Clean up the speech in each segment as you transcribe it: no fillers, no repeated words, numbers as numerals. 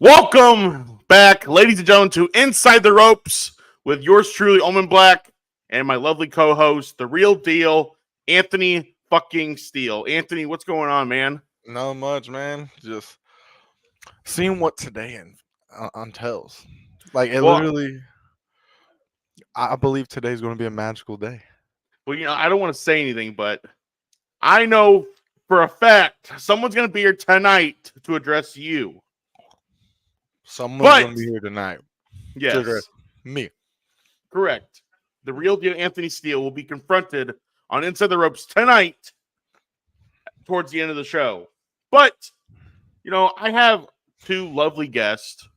Welcome back, ladies and gentlemen, to Inside the Ropes with yours truly, Omen Black, and my lovely co-host, the real deal, Anthony fucking Steele. Anthony, what's going on, man? Not much, man. Just seeing what today untells. Like it Well, literally, I believe today's going to be a magical day. I don't want to say anything, but I know for a fact someone's going to be here tonight to address you. Someone's going to be here tonight. Yes. To address me. Correct. The real deal, Anthony Steele, will be confronted on Inside the Ropes tonight towards the end of the show. But, I have two lovely guests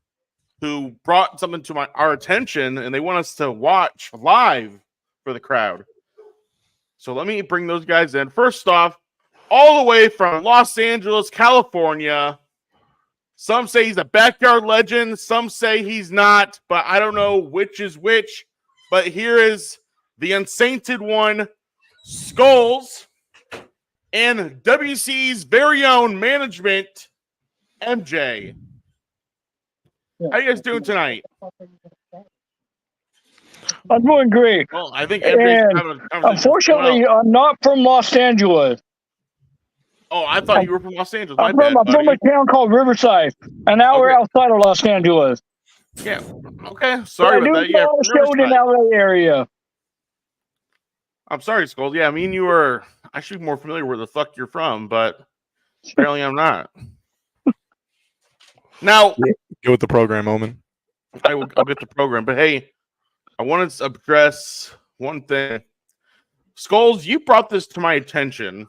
who brought something to our attention, and they want us to watch live for the crowd. So let me bring those guys in. First off, all the way from Los Angeles, California. Some say he's a backyard legend. Some say he's not, but I don't know which is which. But here is the unsainted one, Skulls, and WC's very own management, MJ. How you guys doing tonight? I'm doing great. Well, I think MJ's having a conversation. Unfortunately, I'm not from Los Angeles. Oh, I thought you were from Los Angeles. I'm from a town called Riverside, an hour outside of Los Angeles. Yeah. Okay. Sorry about that. Yeah. Showed in LA area. I'm sorry, Skulls. Yeah, I mean you were. I should be more familiar where the fuck you're from, but apparently I'm not. Now, get with the program, Omen. I'll get the program, but hey, I wanted to address one thing. Skulls, you brought this to my attention,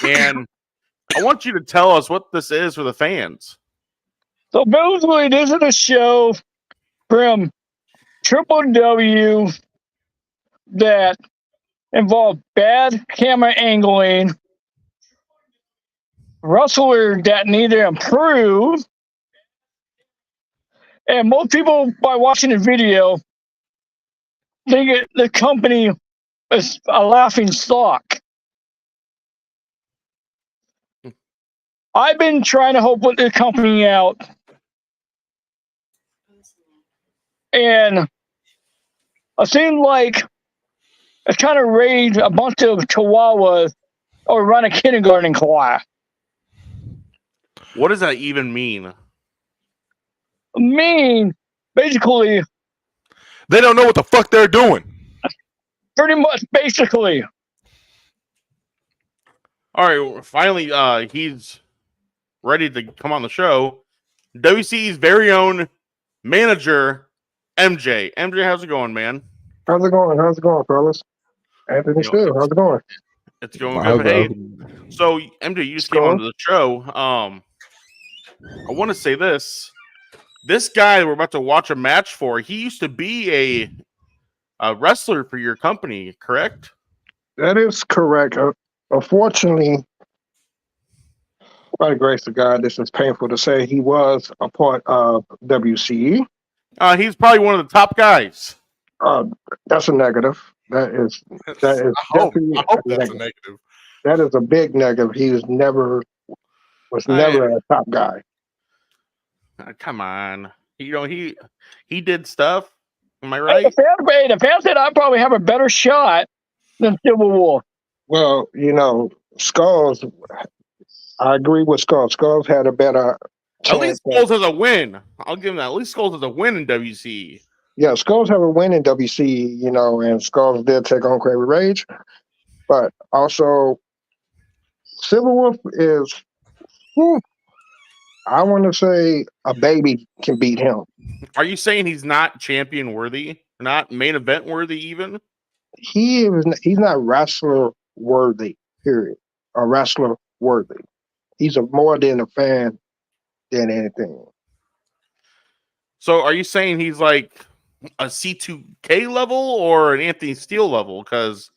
and I want you to tell us what this is for the fans. So basically, this is a show from Triple W that involved bad camera angling, wrestler that need to improve, and most people, by watching the video, think the company is a laughing stock. I've been trying to help put the company out, and it seemed like it's kind of raised a bunch of chihuahuas or run a kindergarten class. What does that even mean? Basically, they don't know what the fuck they're doing. Pretty much, basically. All right, well, finally, he's ready to come on the show. WC's very own manager, MJ. MJ, how's it going, man? How's it going, fellas? Anthony Steele, how's it going? It's going good. Hey, so MJ, you just came onto the show. I want to say this. This guy we're about to watch a match for, he used to be a wrestler for your company, correct? That is correct. Unfortunately, by the grace of God, this is painful to say, he was a part of WCE. He's probably one of the top guys. That's a negative. That is I hope that's a negative. That is a big negative. He was never a top guy. Come on, he did stuff. Am I right? The fans said I probably have a better shot than Civil War. Well, Skulls. I agree with Skulls. Skulls had a better. At least Skulls has a win. I'll give him that. At least Skulls has a win in WCE. Yeah, Skulls have a win in WCE, and Skulls did take on Crazy Rage. But also, Civil Wolf is, I want to say, a baby can beat him. Are you saying he's not champion worthy? Not main event worthy even? He's not wrestler worthy, period. Or wrestler worthy. He's more than a fan than anything. So are you saying he's like a C2K level or an Anthony Steele level? Because,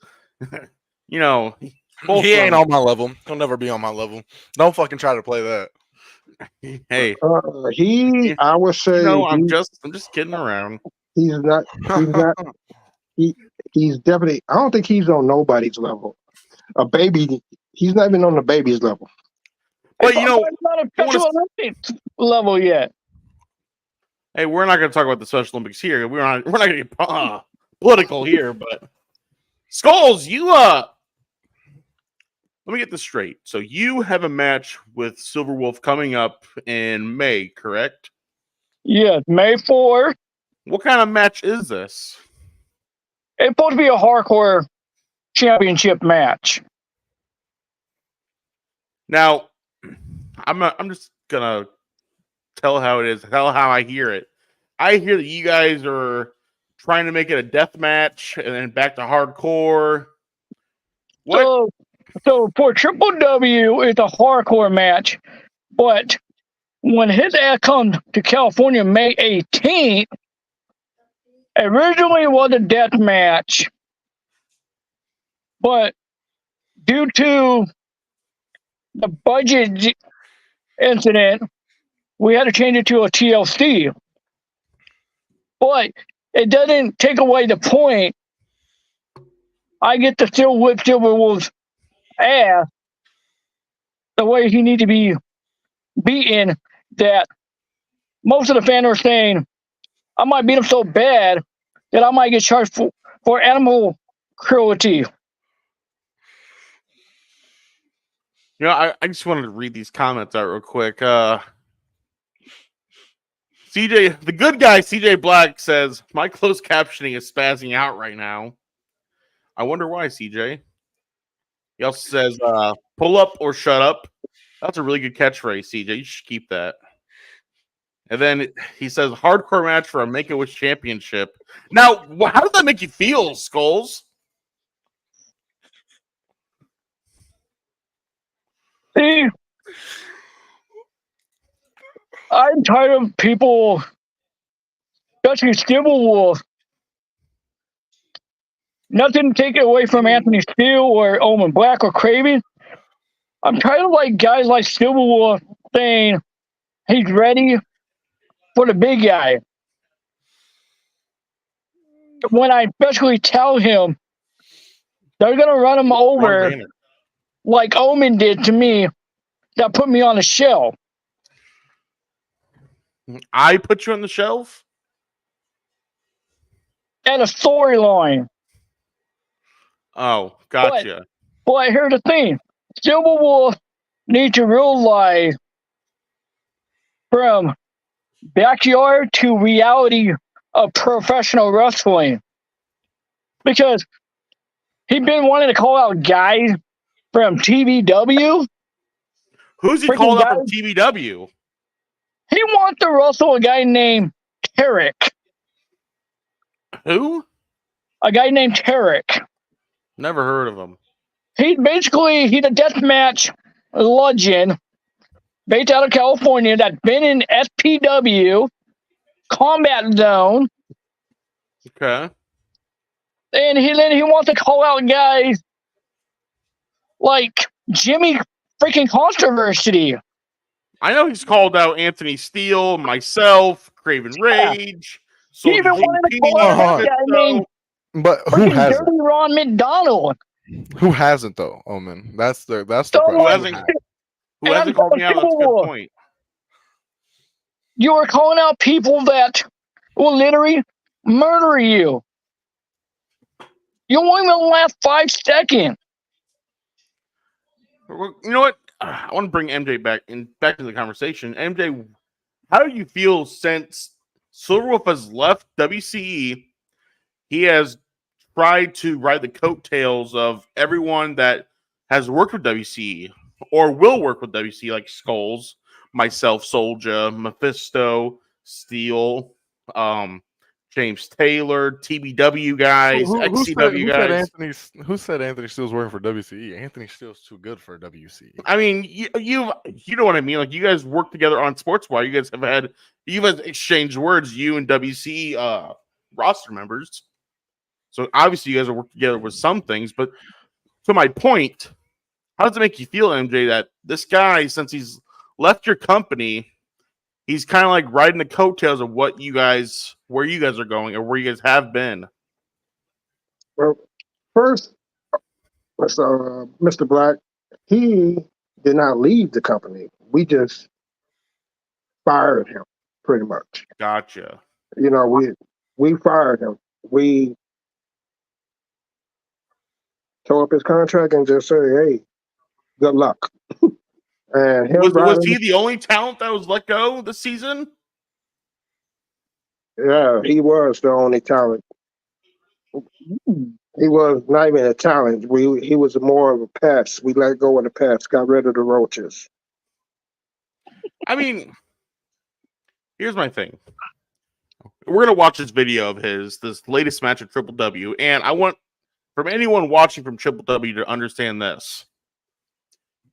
he ain't on my level. He'll never be on my level. Don't fucking try to play that. Hey, I would say, I'm just kidding around. He's definitely. I don't think he's on nobody's level. A baby, he's not even on the baby's level. But he's not a Special Olympics level yet. Hey, we're not going to talk about the Special Olympics here. We're not going to get political here, but Skulls, you let me get this straight. So you have a match with Silver Wolf coming up in May, correct? Yeah, May 4th. What kind of match is this? It's supposed to be a hardcore championship match. Now, I'm just gonna tell how it is, tell how I hear it. I hear that you guys are trying to make it a death match and then back to hardcore. What? So for Triple W, it's a hardcore match, but when his ass comes to California May 18th, originally it was a death match, but due to the budget incident, we had to change it to a TLC. But it doesn't take away the point. I get to still whip Silver Wolf's ass the way he needs to be beaten, that most of the fans are saying I might beat him so bad that I might get charged for animal cruelty. You know, I just wanted to read these comments out real quick. CJ, the good guy, CJ Black says, my closed captioning is spazzing out right now. I wonder why, CJ. He also says, pull up or shut up. That's a really good catchphrase, CJ. You should keep that. And then he says, hardcore match for a Make-A-Wish championship. Now, how does that make you feel, Skulls? See, I'm tired of people, especially Stibble Wolf. Nothing to take it away from Anthony Steele or Omen Black or Craven. I'm tired of guys like Stibble Wolf saying he's ready for the big guy. When I especially tell him they're gonna run him over like Omen did to me, that put me on the shelf. I put you on the shelf? And a storyline. Oh, gotcha. But here's the thing. Silver Wolf needs to realize from backyard to reality of professional wrestling. Because he's been wanting to call out guys from TVW. Who's he calling up from TVW? He wants to wrestle a guy named Tarek. Who? A guy named Tarek. Never heard of him. He's a deathmatch legend based out of California that's been in SPW, Combat Zone. Okay. And he wants to call out guys like Jimmy freaking Controversy. I know he's called out Anthony Steele, myself, Craven Rage. He even wanted to call out a guy named But who hasn't? Dirty Ron McDonald. Who hasn't though, Omen? That's the So, question. Who hasn't called me out? That's a good point. You are calling out people that will literally murder you. You won't even last 5 seconds. You know what? I want to bring MJ back to the conversation. MJ, how do you feel since Silverwolf has left WCE? He has tried to ride the coattails of everyone that has worked with WCE or will work with WCE, like Skulls, myself, Soulja, Mephisto, Steel, James Taylor, TBW guys, XCW guys. Who said Anthony Steele's working for WCE? Anthony Steele's too good for WCE. I mean, you know what I mean. Like, you guys work together on SportsWire. You guys have exchanged words. You and WCE roster members. So obviously, you guys have worked together with some things. But to my point, how does it make you feel, MJ, that this guy, since he's left your company, he's kind of like riding the coattails of where you guys are going or where you guys have been? Well, first, Mr. Black, he did not leave the company. We just fired him pretty much. Gotcha. You know, we fired him. We tore up his contract and just said, "Hey, good luck." And him Was he riding, the only talent that was let go this season? yeah, he was the only talent. He was not even a talent. He was more of a pest. We let go of the pest, got rid of the roaches. I mean, here's my thing. We're gonna watch this video of this latest match at Triple W, and I want from anyone watching from Triple W to understand this.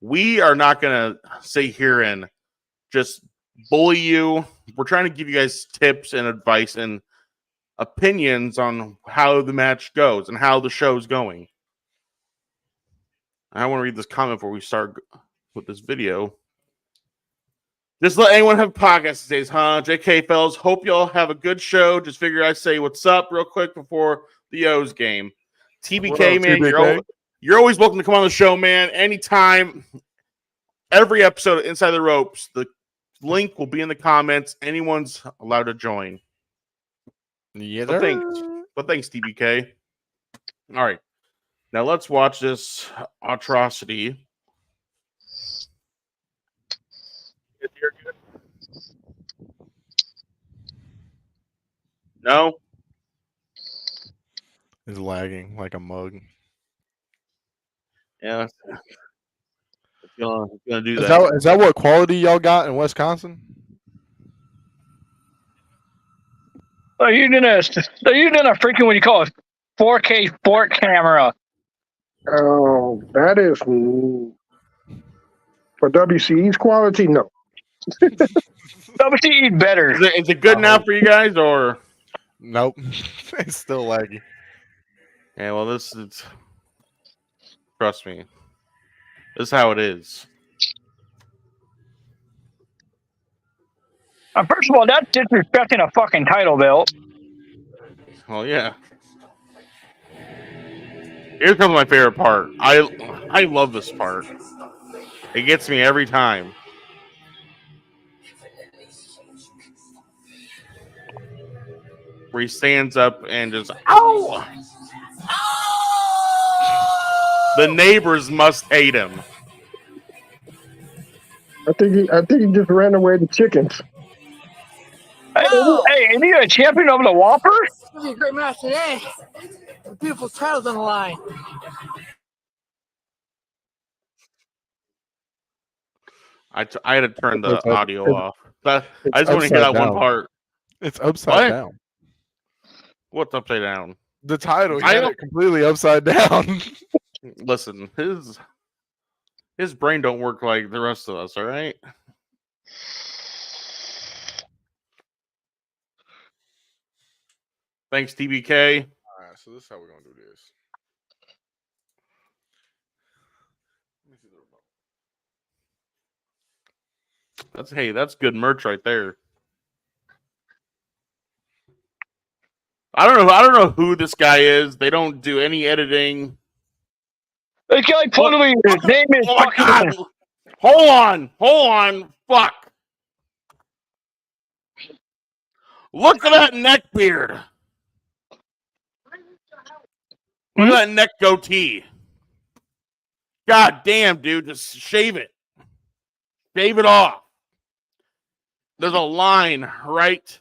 We are not gonna sit here and just bully you. We're trying to give you guys tips and advice and opinions on how the match goes and how the show's going. I want to read this comment before we start with this video. Just let anyone have a podcast these days, huh? JK, fellas, hope y'all have a good show. Just figure I'd say what's up real quick before the O's game. TBK, What up, man, TBK? you're always welcome to come on the show, man. Anytime, every episode of Inside the Ropes, the link will be in the comments. Anyone's allowed to join. Yeah, But thanks, TBK. All right. Now let's watch this atrocity. No? Is lagging like a mug. Yeah. It's gonna do Is that. that what quality y'all got in Wisconsin? They're using a freaking, what do you call it, 4K sport camera. That is for WCE's quality. No, WCE better. Is it good now for you guys, or? Nope. It's still laggy. Yeah, well, this is. Trust me. This is how it is. First of all, that's disrespecting a fucking title belt. Well, yeah. Here comes my favorite part. I love this part. It gets me every time. Where he stands up and just ow! The neighbors must hate him. I think he just ran away the chickens. Hey, is he a champion over the Whopper? It's gonna be a great match today. The beautiful title's on the line. I had to turn the It's audio off. I just want to upside hear that one down. part. It's upside What? down. What's upside down? The title, he I had don't- it completely upside down. Listen, his brain don't work like the rest of us, all right? Thanks, TBK. All right, so this is how we're gonna do this. That's good merch right there. I don't know who this guy is. They don't do any editing. This guy totally, his name is Oh my fucking. god! Hold on! Fuck! Look at that neck beard. Look at that neck goatee. God damn, dude, just shave it. Shave it off. There's a line right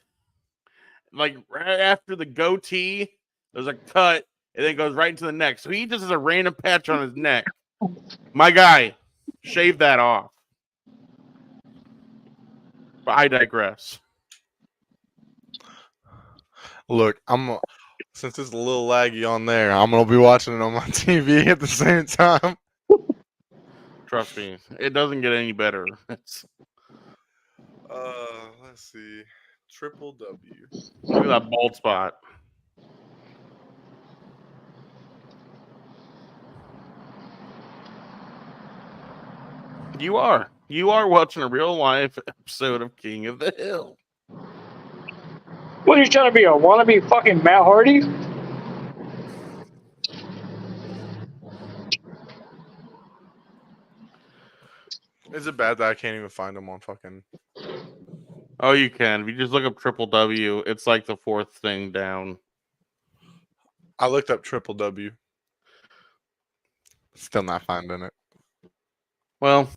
after the goatee. There's a cut, and then it goes right into the neck. So he just has a random patch on his neck. My guy, shave that off. But I digress. Look, since it's a little laggy on there, I'm gonna be watching it on my TV at the same time. Trust me, it doesn't get any better. Let's see. Triple W. Look at that bald spot. You are watching a real life episode of King of the Hill. What are you trying to be, a wannabe fucking Matt Hardy? Is it bad that I can't even find them on fucking? Oh, you can. If you just look up Triple W, it's like the fourth thing down. I looked up Triple W. Still not finding it. Well,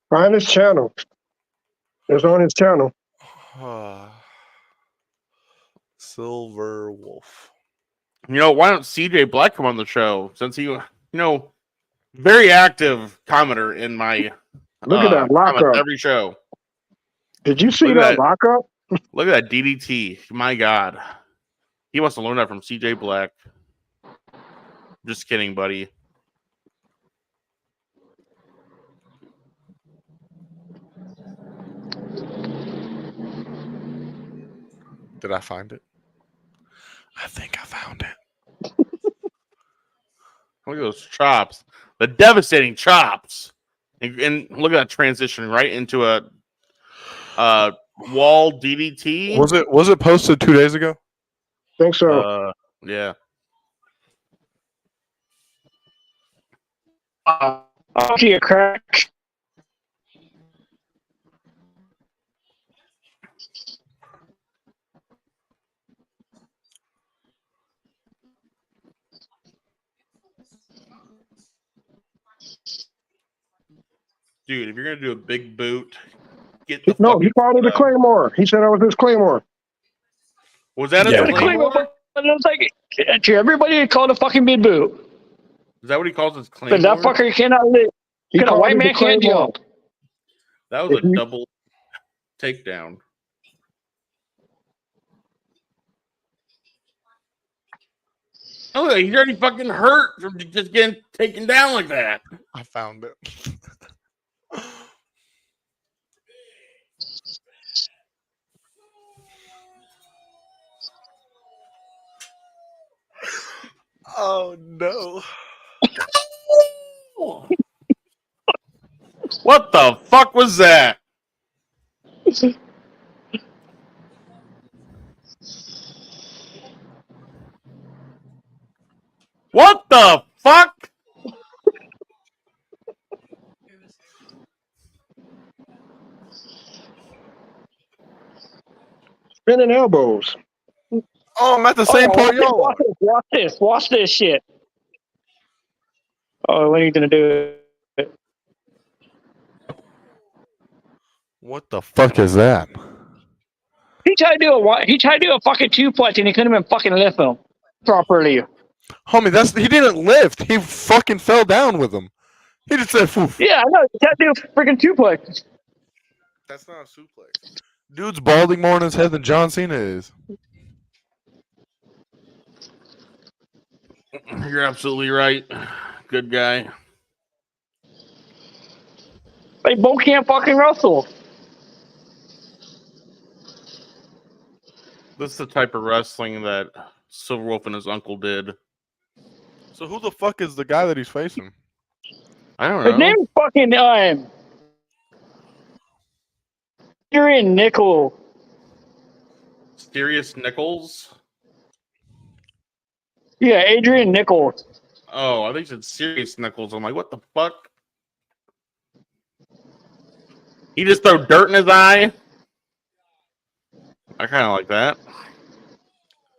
Find his channel. It's on his channel. Silver Wolf. why don't CJ Black come on the show since he, very active commenter in my Look at that comments lockup. every show. Did you see Look at that lockup? Look at that DDT. My God. He wants to learn that from CJ Black. Just kidding, buddy. Did I find it? I think I found it. Look at those chops. The devastating chops. And look at that transition right into a wall DDT. Was it posted 2 days ago? Think so. Yeah. I'll see a crack. Dude, if you're going to do a big boot, get the No, he called it a fucking, Claymore. He said that was his Claymore. Was that Yeah. a Claymore? And it's like, everybody called a fucking mid boot. Is that what he calls his Claymore? But that fucker cannot live. He A called white it man the can't Claymore. jump. That was a If you- double takedown. Oh, he's already fucking hurt from just getting taken down like that. I found it. Oh no. What the fuck was that? What the fuck? Spinning elbows. Oh, I'm at the same part y'all are. Watch this shit. Oh, when are you gonna do it? What the fuck is that? He tried to do a fucking two-punch and he couldn't even fucking lift him properly. Homie, he didn't lift. He fucking fell down with him. He just said, "Foof." Yeah, I know. He tried to do a freaking two-punch. That's not a suplex. Dude's balding more on his head than John Cena is. You're absolutely right. Good guy. They both can't fucking wrestle. This is the type of wrestling that Silver Wolf and his uncle did. So who the fuck is the guy that he's facing? I don't His know. name's fucking Adrian Nickel. Mysterious Nichols? Yeah, Adrian Nichols. Oh, I think you said Serious Nichols. I'm like, what the fuck? He just throw dirt in his eye? I kind of like that.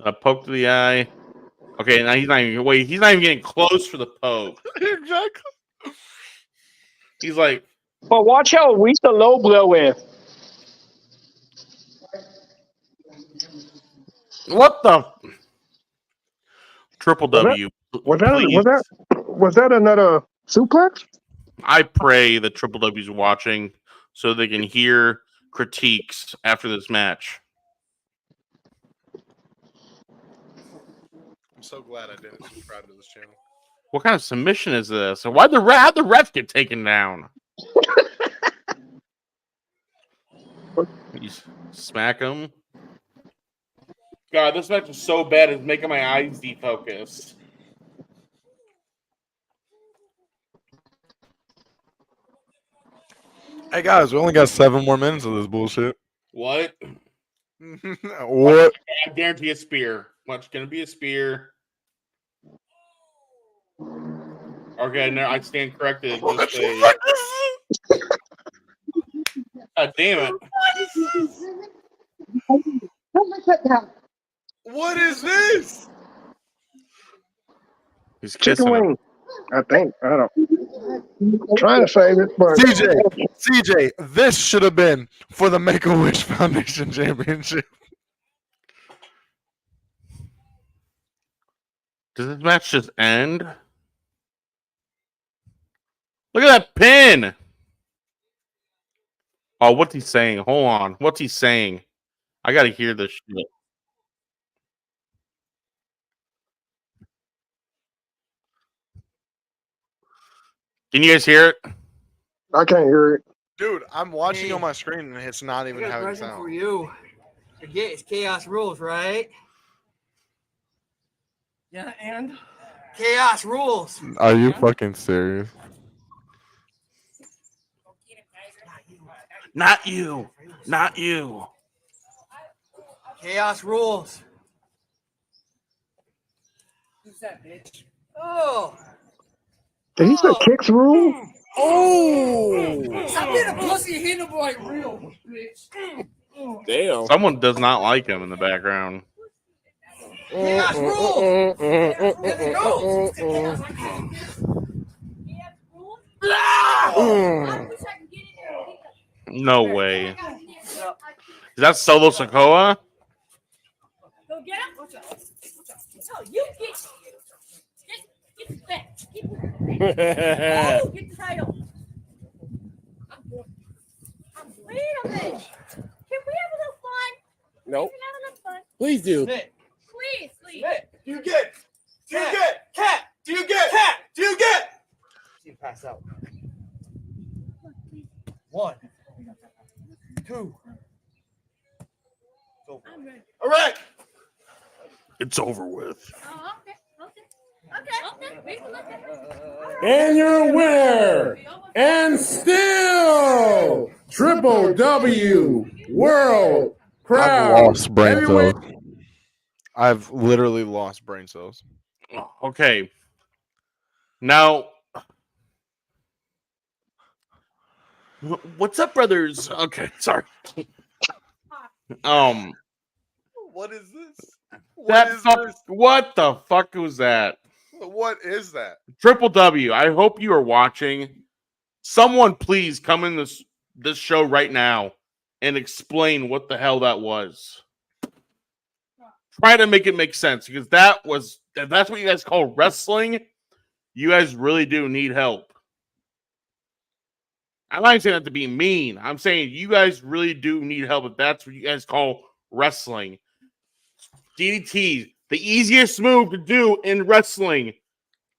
A poke to the eye. Okay, now he's not even getting close for the poke. Exactly. He's like, But watch how weak the low blow is. what the? Triple W. Was please. that another suplex? I pray that Triple W's watching so they can hear critiques after this match. I'm so glad I didn't subscribe to this channel. What kind of submission is this? So how'd the ref get taken down? You smack him. God, this match is so bad it's making my eyes defocus. Hey guys, we only got 7 more minutes of this bullshit. What? What? I guarantee a spear. What's gonna be a spear? Okay, no, I stand corrected. Just a... God damn it. What is this? He's Chicken kissing him. wing. I think. I don't. Trying to save it, but CJ, this should have been for the Make a Wish Foundation Championship. Does this match just end? Look at that pin. Oh, what's he saying? Hold on. What's he saying? I gotta hear this shit. Can you guys hear it? I can't hear it. Dude, I'm watching on my screen and it's not I even got a having question for sound. you. Forget it's Chaos Rules, right? Yeah, and Chaos Rules. Are you fucking serious? Not you. Not you. Chaos Rules. Who's that bitch? Oh. Did he say kicks rule? Oh. Stop being a pussy. Hit him like real, bitch. Damn. Someone does not like him in the background. Chaos Rules. There it goes. No way. Is that Solo Sokoa? Go get him. No, you get back. Oh, get the title. Wait a minute. Can we have a little fun? Nope. Can we have a little fun? Please do. Please, please. Do you get? Do you get? Cat. Do you get? Cat. Do you get? See you pass out. 1, 2. I'm ready. All right. It's over with. Oh, okay. We can look at it. And your winner, and still Triple W World Crowd I've lost brain Heavyweight. cells. I've literally lost brain cells. Okay. Now, what's up, brothers? Okay, sorry. What is this? What the fuck was that? What is that? Triple W. I hope you are watching. Someone please come in this show right now and explain what the hell that was. Try to make it make sense because that's what you guys call wrestling. You guys really do need help. I'm not saying that to be mean. I'm saying you guys really do need help if that's what you guys call wrestling. DDT, the easiest move to do in wrestling.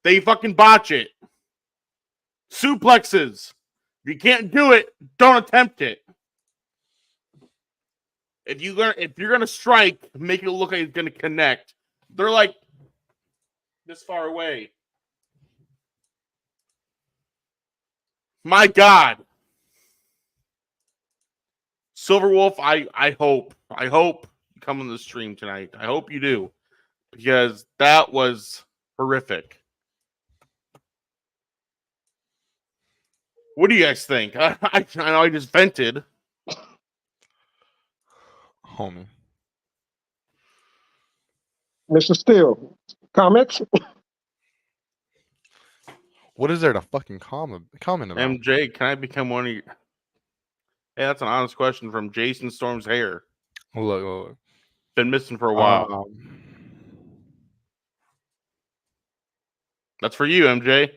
They fucking botch it. Suplexes. If you can't do it, don't attempt it. If you're gonna strike, make it look like it's gonna connect. They're like this far away. My God. Silver Wolf, I hope you come on the stream tonight. I hope you do. Because that was horrific. What do you guys think? I know I just vented. Homie. Mr. Steele, comments? What is there to fucking comment about? MJ, can I become one of your... Hey, that's an honest question from Jason Storm's hair. Look. Been missing for a while. That's for you, MJ.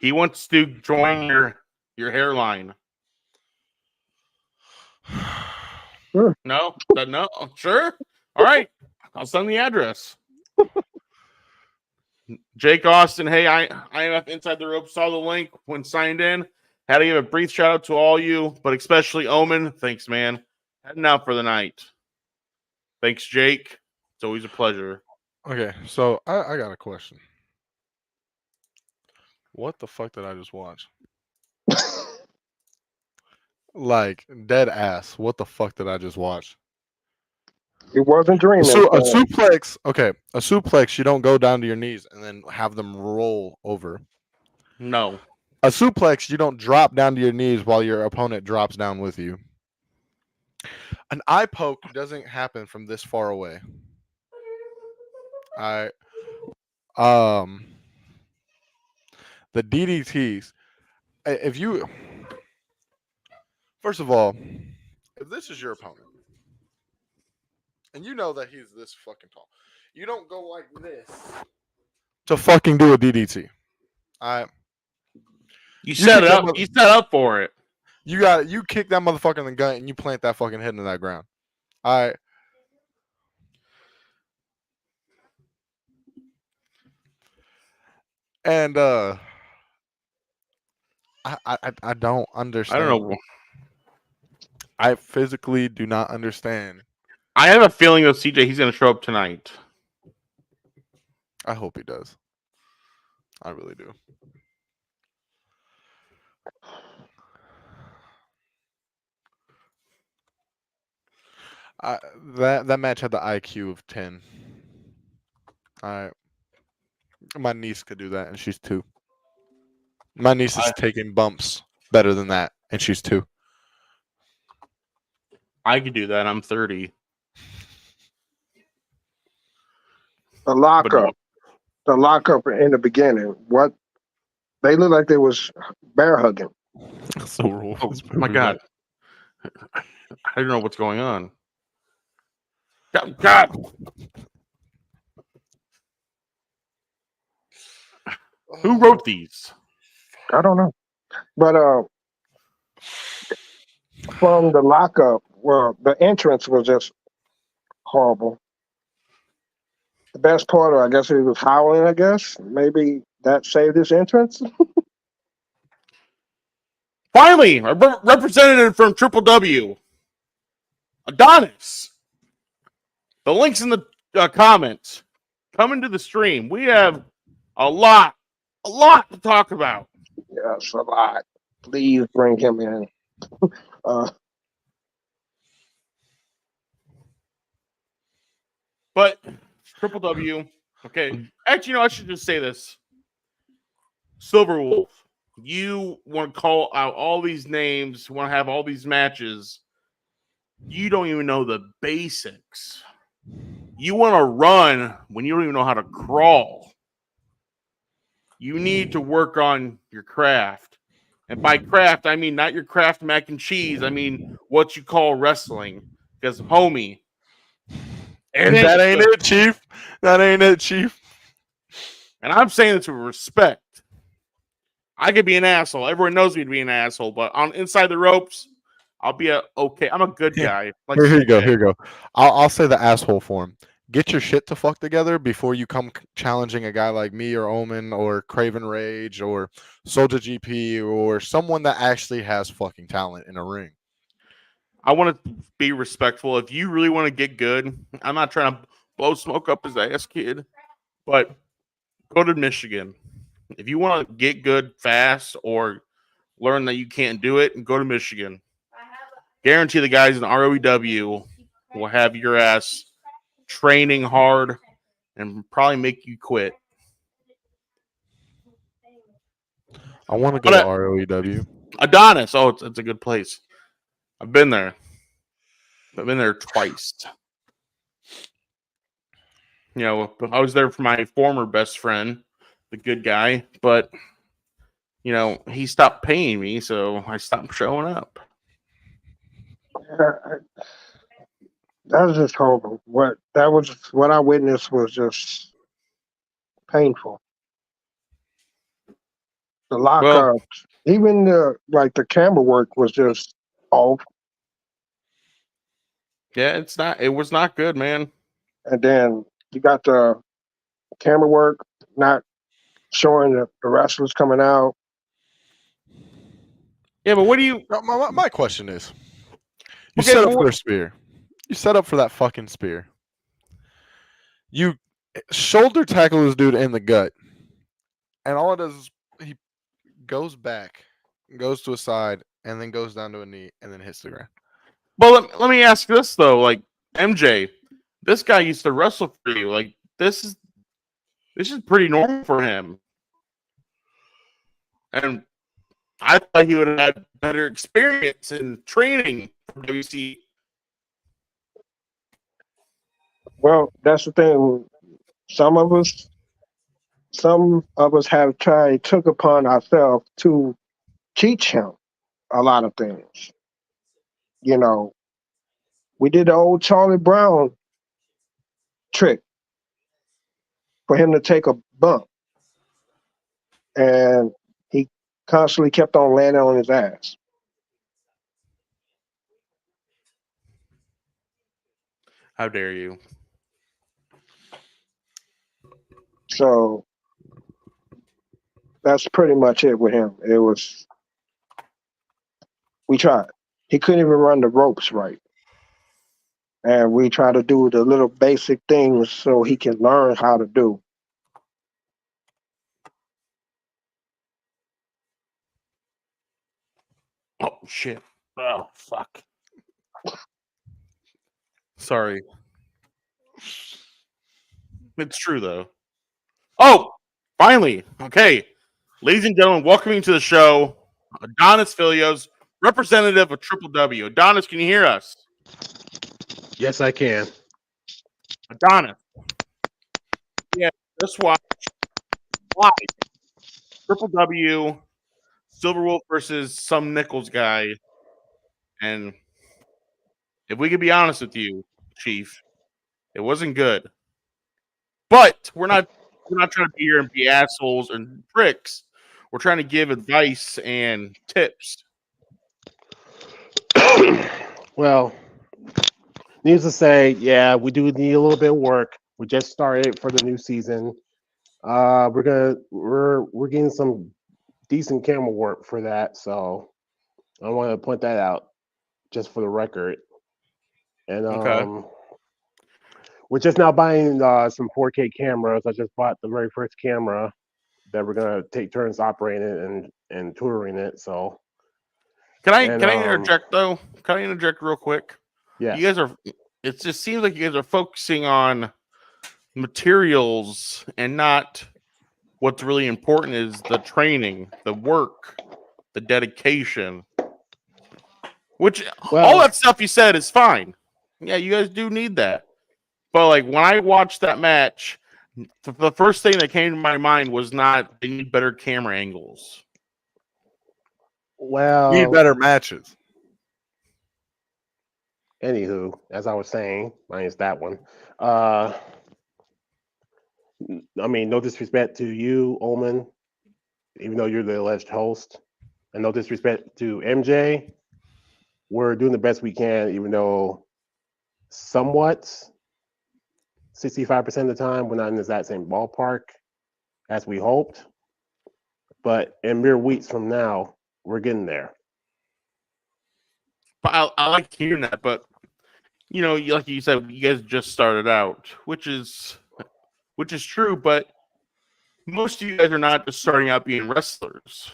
He wants to join your hairline. Sure. No? No? Sure? All right. I'll send the address. Jake Austin, hey, IMF Inside the Rope saw the link when signed in. Had to give a brief shout out to all you, but especially Omen. Thanks, man. Heading out for the night. Thanks, Jake. It's always a pleasure. Okay, so I got a question. What the fuck did I just watch? Like, dead ass. What the fuck did I just watch? It wasn't dreaming. So a suplex, okay, a suplex, you don't go down to your knees and then have them roll over. No. A suplex, you don't drop down to your knees while your opponent drops down with you. An eye poke doesn't happen from this far away. All right. The DDTs. If you, first of all, if this is your opponent, and you know that he's this fucking tall, you don't go like this to fucking do a DDT. All right. You set kick it that up. You set up for it. You kick that motherfucker in the gut and you plant that fucking head into that ground. All right. And I don't understand. I don't know. I physically do not understand. I have a feeling though, CJ, he's going to show up tonight. I hope he does. I really do. That match had the IQ of 10. My niece could do that, and she's 2. My niece is taking bumps better than that, and she's 2. I could do that. I'm 30. The lockup in the beginning. What they looked like they was bear hugging. So Oh my God. I don't know what's going on. God. Who wrote these? I don't know, but from the lockup, well, the entrance was just horrible. The best part, I guess, he was howling. I guess maybe that saved his entrance. Finally, a representative from Triple W, Adonis. The link's in the comments. Coming to the stream. We have a lot to talk about. Yes, a lot. Please bring him in. But Triple W. Okay. Actually, I should just say this. Silver Wolf, you want to call out all these names, want to have all these matches. You don't even know the basics. You want to run when you don't even know how to crawl. You need to work on your craft. And by craft, I mean not your Kraft mac and cheese. I mean what you call wrestling. Because, homie, that ain't it, Chief. That ain't it, Chief. And I'm saying this with respect. I could be an asshole. Everyone knows me to be an asshole. But on Inside the Ropes, I'll be okay. I'm a good guy. Like Here you go. I'll say the asshole form. Get your shit to fuck together before you come challenging a guy like me or Omen or Craven Rage or Soldier GP or someone that actually has fucking talent in a ring. I want to be respectful. If you really want to get good, I'm not trying to blow smoke up his ass, kid, but go to Michigan. If you want to get good fast or learn that you can't do it, go to Michigan. Guarantee the guys in ROEW will have your ass training hard and probably make you quit. I want to go to ROEW. Adonis. Oh, it's a good place. I've been there. I've been there twice. You know, I was there for my former best friend, the good guy, but you know, he stopped paying me, so I stopped showing up. That was just horrible. What I witnessed was just painful. The lockups, even the camera work was just off. Yeah, it was not good, man. And then you got the camera work not showing the wrestlers coming out. Yeah, but what do you? My question is, you set up for a spear. You set up for that fucking spear. You shoulder tackle this dude in the gut, and all it does is he goes back, goes to a side, and then goes down to a knee, and then hits the ground. Well, let me ask this though. Like MJ, this guy used to wrestle for you. Like this is pretty normal for him. And I thought he would have had better experience in training from WC. Well, that's the thing. Some of us have took upon ourselves to teach him a lot of things. You know, we did the old Charlie Brown trick for him to take a bump, and he constantly kept on landing on his ass. How dare you? So that's pretty much it with him. We tried. He couldn't even run the ropes right. And we try to do the little basic things so he can learn how to do. Oh shit! Oh fuck! Sorry. It's true though. Oh, finally. Okay, ladies and gentlemen, welcoming to the show, Adonis Filios, representative of Triple W. Adonis, can you hear us? Yes, I can. Adonis. Yeah, just watch live. Triple W, Silver Wolf versus some Nichols guy. And if we could be honest with you, Chief, it wasn't good. But we're not trying to be here and be assholes and pricks. We're trying to give advice and tips. Well, needless to say, yeah, we do need a little bit of work. We just started for the new season. We're getting some decent camera work for that, so I want to point that out just for the record. And Okay. we're just now buying some 4K cameras. I just bought the very first camera that we're gonna take turns operating it and touring it. So Can I interject though? Can I interject real quick? yeah, You guys are. It just seems like you guys are focusing on materials and not what's really important is the training, the work, the dedication. Which all that stuff you said is fine. Yeah, you guys do need that. But like when I watched that match, the first thing that came to my mind was not they need better camera angles. well, We need better matches. Anywho, as I was saying, minus that one. I mean, no disrespect to you, Ullman, even though you're the alleged host, and no disrespect to MJ. We're doing the best we can, even though somewhat 65% of the time we're not in the exact same ballpark as we hoped. But in mere weeks from now, we're getting there. But I like hearing that, but you know, like you said, you guys just started out, which is true, but most of you guys are not just starting out being wrestlers.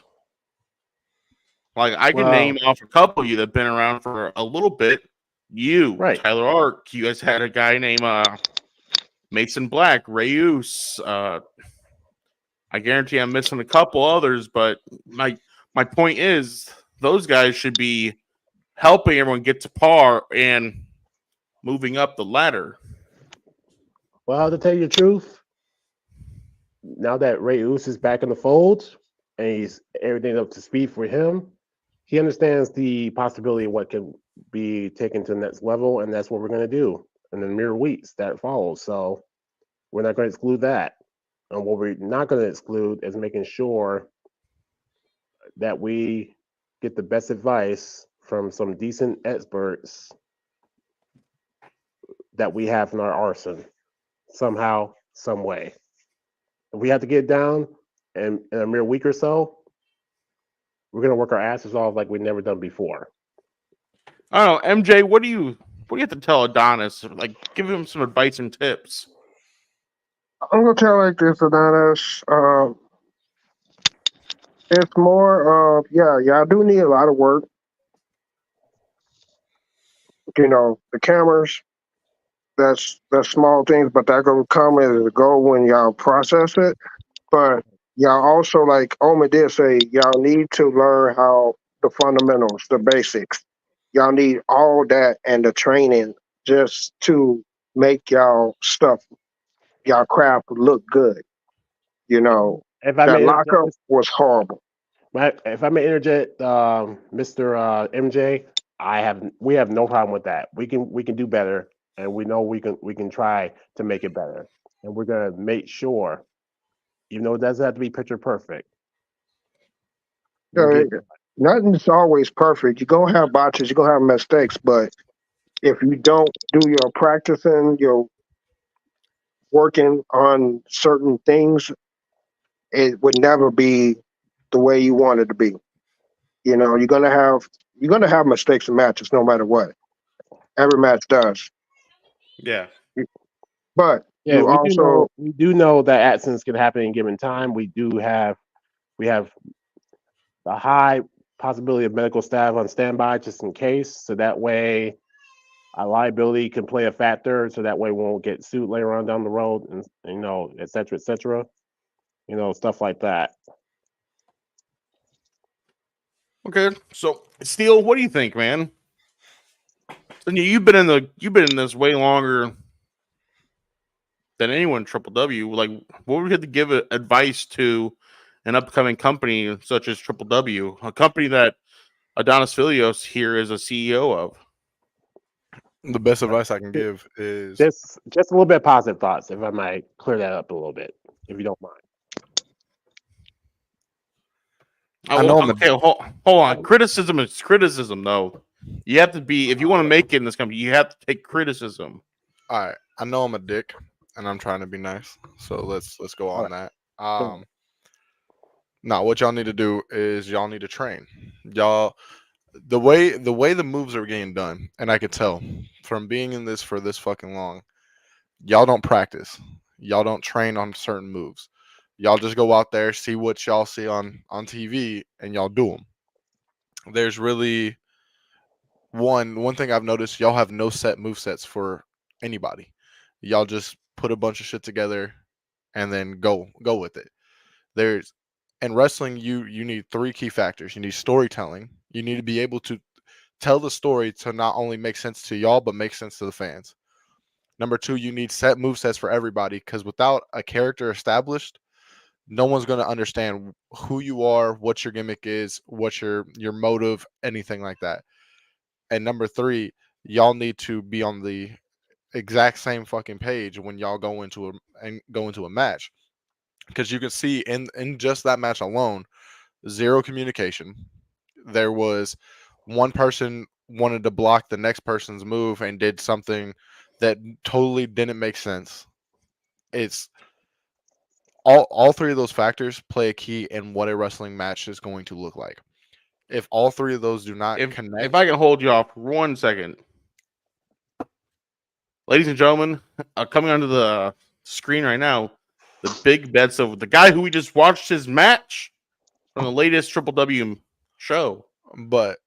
Like I can name off a couple of you that've been around for a little bit. You, right. Tyler Ark, you guys had a guy named Mason Black, Reyes. I guarantee I'm missing a couple others, but my point is those guys should be helping everyone get to par and moving up the ladder. Well, to tell you the truth, now that Reyes is back in the fold and he's everything up to speed for him, he understands the possibility of what can be taken to the next level, and that's what we're going to do in the mere weeks that follows. So we're not going to exclude that. And what we're not going to exclude is making sure that we get the best advice from some decent experts that we have in our arsenal somehow, some way. If we have to get down in a mere week or so, we're going to work our asses off like we've never done before. I don't know, MJ, what do you have to tell Adonis? Like, give him some advice and tips. I'm gonna tell like this, Adonis. It's more of y'all do need a lot of work. You know, the cameras, that's small things, but that gonna come as a go when y'all process it. But y'all also, like Oma did say, y'all need to learn how the fundamentals, the basics. Y'all need all that and the training just to make y'all stuff, y'all craft look good. You know, If I that may interject, lockup was horrible. if I may interject, Mr. MJ, we have no problem with that. We can do better, and we know we can try to make it better, and we're gonna make sure, even though it doesn't have to be picture perfect. We'll Uh, get Nothing's always perfect. You're gonna have botches, you're gonna have mistakes, but if you don't do your practicing, your working on certain things, it would never be the way you want it to be. You know, you're gonna have mistakes in matches no matter what. Every match does. Yeah. But Yeah, you also we do know that accidents can happen in given time. We have a high possibility of medical staff on standby just in case, so that way our liability can play a factor, so that way we won't get sued later on down the road, and you know, et cetera, you know, stuff like that. Okay. So, Steele, what do you think, man? And you've been in this way longer than anyone in Triple W. Like, what would you have to give advice to an upcoming company such as Triple W, a company that Adonis Filios here is a CEO of? The best advice I can give is Just a little bit of positive thoughts, if I might clear that up a little bit, if you don't mind. I know I'm a Okay, hold on. Criticism is criticism, though. You have to be, if you want to make it in this company, you have to take criticism. all right. I know I'm a dick, and I'm trying to be nice. So let's go on that. Now what y'all need to do is y'all need to train. Y'all the way the moves are getting done, and I could tell from being in this for this fucking long, y'all don't practice. Y'all don't train on certain moves. Y'all just go out there, see what y'all see on TV, and y'all do them. There's really one thing I've noticed: y'all have no set move sets for anybody. Y'all just put a bunch of shit together and then go with it. There's in wrestling, you need three key factors. You need storytelling. You need to be able to tell the story to not only make sense to y'all but make sense to the fans. Number two, you need set move sets for everybody, because without a character established, no one's going to understand who you are, what your gimmick is, what your motive, anything like that. And number three, y'all need to be on the exact same fucking page when y'all go into a match, because you can see in just that match alone, zero communication. There was one person wanted to block the next person's move and did something that totally didn't make sense. It's all three of those factors play a key in what a wrestling match is going to look like. If all three of those do not connect, If I can hold you off for 1 second, ladies and gentlemen, coming onto the screen right now, the big bets of the guy who we just watched his match from the latest Triple W show. but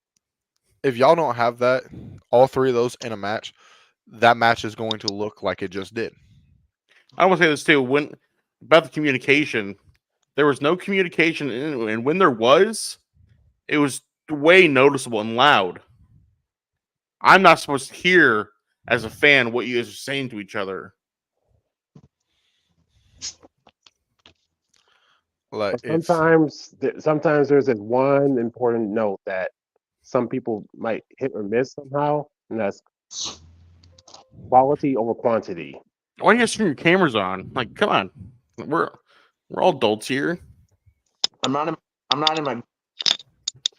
if y'all don't have that, all three of those in a match, that match is going to look like it just did. I want to say this too. When about the communication, there was no communication, and when there was, it was way noticeable and loud. I'm not supposed to hear as a fan what you guys are saying to each other. Like Sometimes there's this one important note that some people might hit or miss somehow, and that's quality over quantity. Why do you guys turn your cameras on? Like, come on, we're all adults here. I'm not in my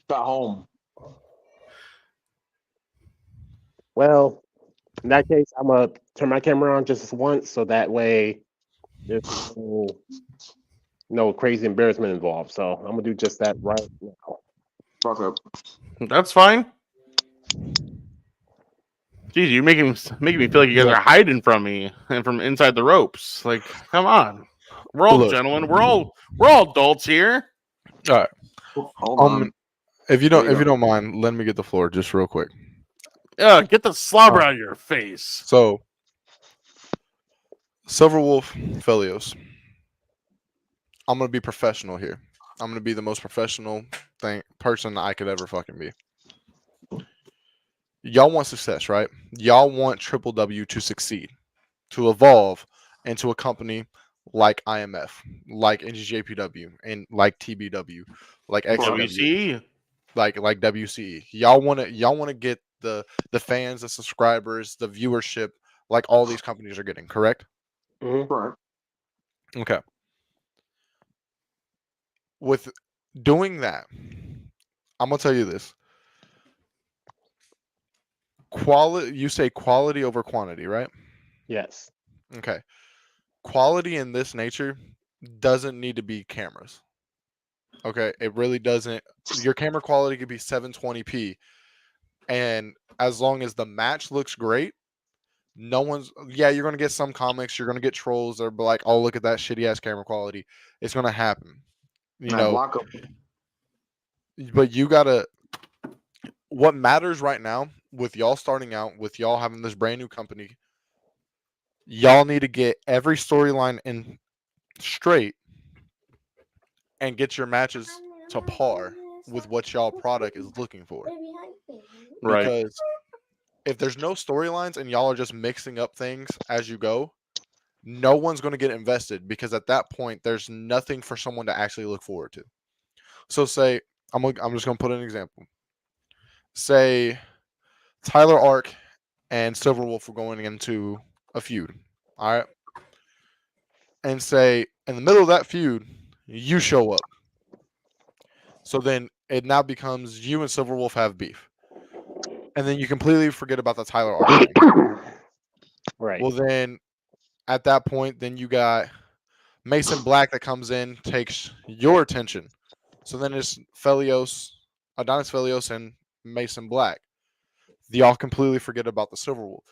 got home. Well, in that case, I'm gonna turn my camera on just once, so that way there's no crazy embarrassment involved. So I'm gonna do just that right now. Fuck up. That's fine. Jeez, you're making me feel like you guys are hiding from me and from inside the ropes. Like, come on, we're all gentlemen. We're all adults here. All right. Hold on. If you don't mind, let me get the floor just real quick. Yeah, get the slobber out of your face. So, Silverwolf Filios, I'm gonna be professional here. I'm gonna be the most professional person I could ever fucking be. Y'all want success, right? Y'all want Triple W to succeed, to evolve into a company like IMF, like NGJPW, and like TBW, like XW, WCE. like WCE. Y'all want to get the fans, the subscribers, the viewership, like all these companies are getting. Correct? Right. Okay. With doing that, I'm gonna tell you this. Quality. You say quality over quantity, right? Yes. Okay. Quality in this nature doesn't need to be cameras. Okay, it really doesn't. Your camera quality could be 720p, and as long as the match looks great, no one's. Yeah, you're gonna get some comics, you're gonna get trolls that are like, "Oh, look at that shitty ass camera quality." It's gonna happen, you know. Block 'em. But you gotta. What matters right now with y'all starting out, with y'all having this brand new company, y'all need to get every storyline in straight and get your matches to par with what y'all product is looking for. Right. Because if there's no storylines and y'all are just mixing up things as you go, no one's going to get invested, because at that point there's nothing for someone to actually look forward to. So say I'm just going to put an example. Say Tyler Ark and Silverwolf were going into a feud. All right. And say in the middle of that feud, you show up. So then it now becomes you and Silverwolf have beef. And then you completely forget about the Tyler Ark thing. Right. Well, then at that point, then you got Mason Black that comes in, takes your attention. So then it's Adonis Felios, and Mason Black. Y'all completely forget about the Silverwolf.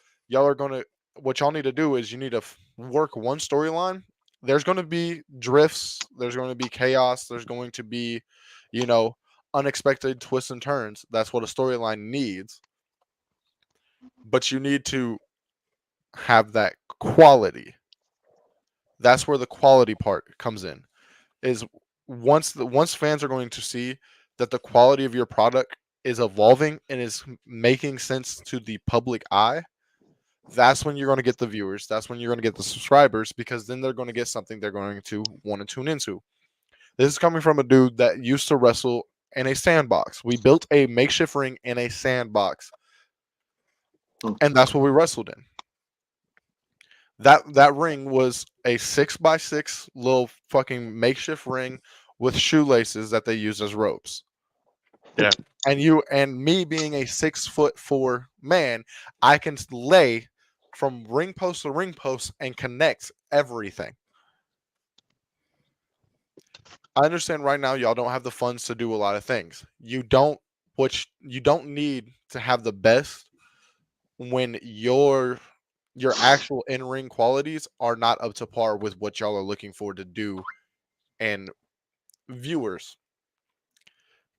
What y'all need to do is you need to work one storyline. There's going to be drifts. There's going to be chaos. There's going to be, unexpected twists and turns. That's what a storyline needs. But you need to have that quality. That's where the quality part comes in. Is once fans are going to see that the quality of your product is evolving and is making sense to the public eye, that's when you're going to get the viewers. That's when you're going to get the subscribers, because then they're going to get something they're going to want to tune into. This is coming from a dude that used to wrestle in a sandbox. We built a makeshift ring in a sandbox, and that's what we wrestled in. That ring was a 6x6 little fucking makeshift ring with shoelaces that they used as ropes. Yeah. And me being a 6'4" man, I can lay from ring post to ring post and connect everything. I understand right now y'all don't have the funds to do a lot of things. You don't need to have the best when your actual in-ring qualities are not up to par with what y'all are looking for to do and viewers.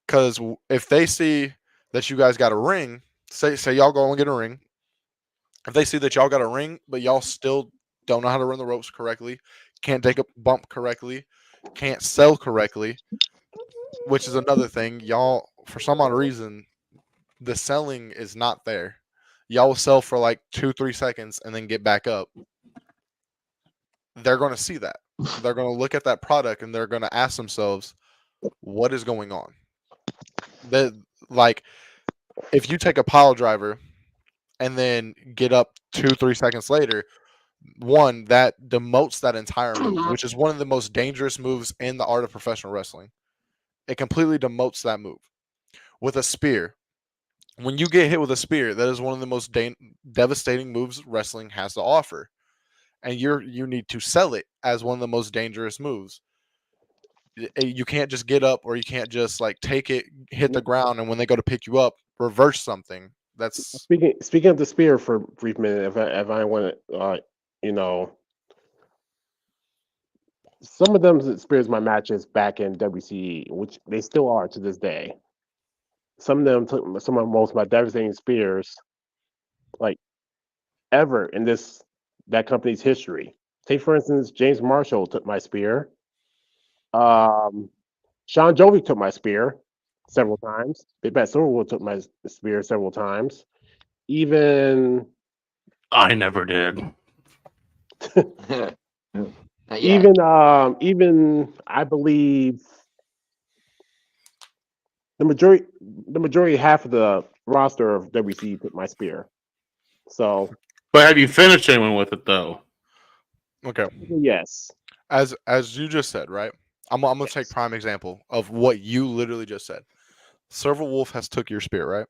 Because if they see that you guys got a ring, say y'all go and get a ring. If they see that y'all got a ring, but y'all still don't know how to run the ropes correctly, can't take a bump correctly, can't sell correctly, which is another thing. Y'all, for some odd reason, the selling is not there. Y'all will sell for like 2-3 seconds and then get back up. They're going to see that. They're going to look at that product and they're going to ask themselves, what is going on? Like, if you take a pile driver and then get up 2-3 seconds later, one, that demotes that entire move, which is one of the most dangerous moves in the art of professional wrestling. It completely demotes that move. With a spear, when you get hit with a spear, that is one of the most devastating moves wrestling has to offer. And you need to sell it as one of the most dangerous moves. You can't just get up, or you can't just like take it, hit the ground, and when they go to pick you up, reverse something. That's speaking of the spear for a brief minute. If I want to, some of them spears my matches back in WCE, which they still are to this day. Some of them took some of most of my devastating spears, like ever in that company's history. Take for instance, James Marshall took my spear. Sean Jovi took my spear several times. Big Bad Silverwood took my spear several times. Even I never did. even I believe the majority half of the roster of WC took my spear. So But have you finished anyone with it though? Okay. yes. As you just said, right? I'm gonna take prime example of what you literally just said. Silver Wolf has took your spear, right?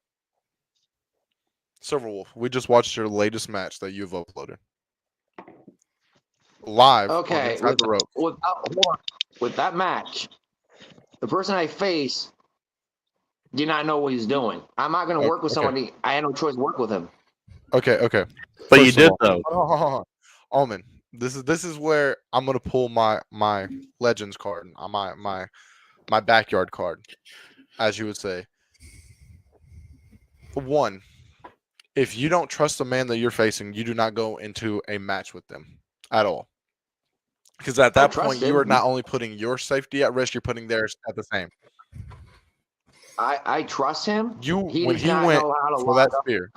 Silver Wolf, we just watched your latest match that you've uploaded live. on Okay, Inside the Rope. with that match, the person I face did not know what he's doing. I'm not going to work with Okay. somebody. I had no choice to work with him. Okay. But you First of did all- though. Hold on. Almond, this is where I'm gonna pull my Legends card, my backyard card, as you would say. One, if you don't trust the man that you're facing, you do not go into a match with them at all. Because at I that trust point, you him. are not only putting your safety at risk, you're putting theirs at the same. I trust him. He When does he not went know how to for line that up. spear,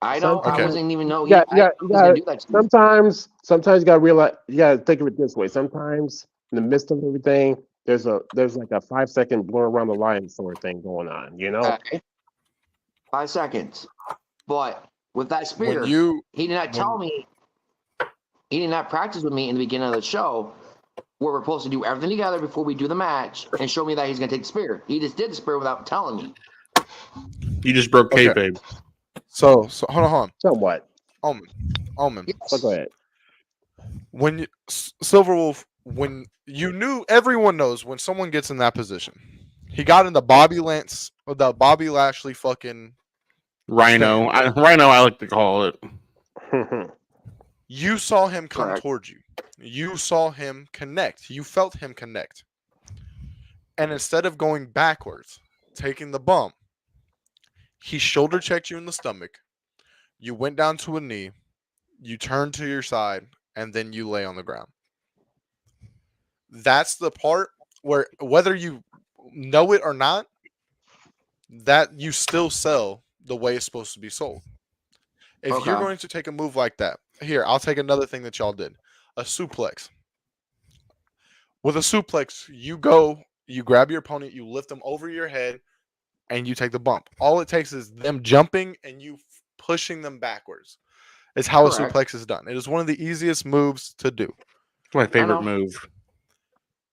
I know. Okay. I wasn't even know. Yeah, I was gonna do that to me. sometimes you gotta realize, you gotta think of it this way. Sometimes in the midst of everything, there's like a 5-second blur around the line sort of thing going on, you know? Okay. 5 seconds. But with that spear, when you he did not tell me. He did not practice with me in the beginning of the show, where we're supposed to do everything together before we do the match, and show me that he's going to take the spear. He just did the spear without telling me. You just broke Okay. kayfabe. so hold on, Somewhat. Almond. Yes. But go ahead. When Silverwolf, when you knew, everyone knows when someone gets in that position. He got in the Bobby Lashley fucking Rhino. Rhino, I like to call it. You saw him come Correct. towards you. You saw him connect. You felt him connect. And instead of going backwards, taking the bump, he shoulder checked you in the stomach. You went down to a knee. You turned to your side, and then you lay on the ground. That's the part where, whether you know it or not, that you still sell the way it's supposed to be sold. If you're Okay. going to take a move like that, here, I'll take another thing that y'all did. A suplex. With a suplex, you grab your opponent, you lift them over your head, and you take the bump. All it takes is them jumping and you pushing them backwards. It's how a Correct. suplex is done. It is one of the easiest moves to do. It's my favorite know. move.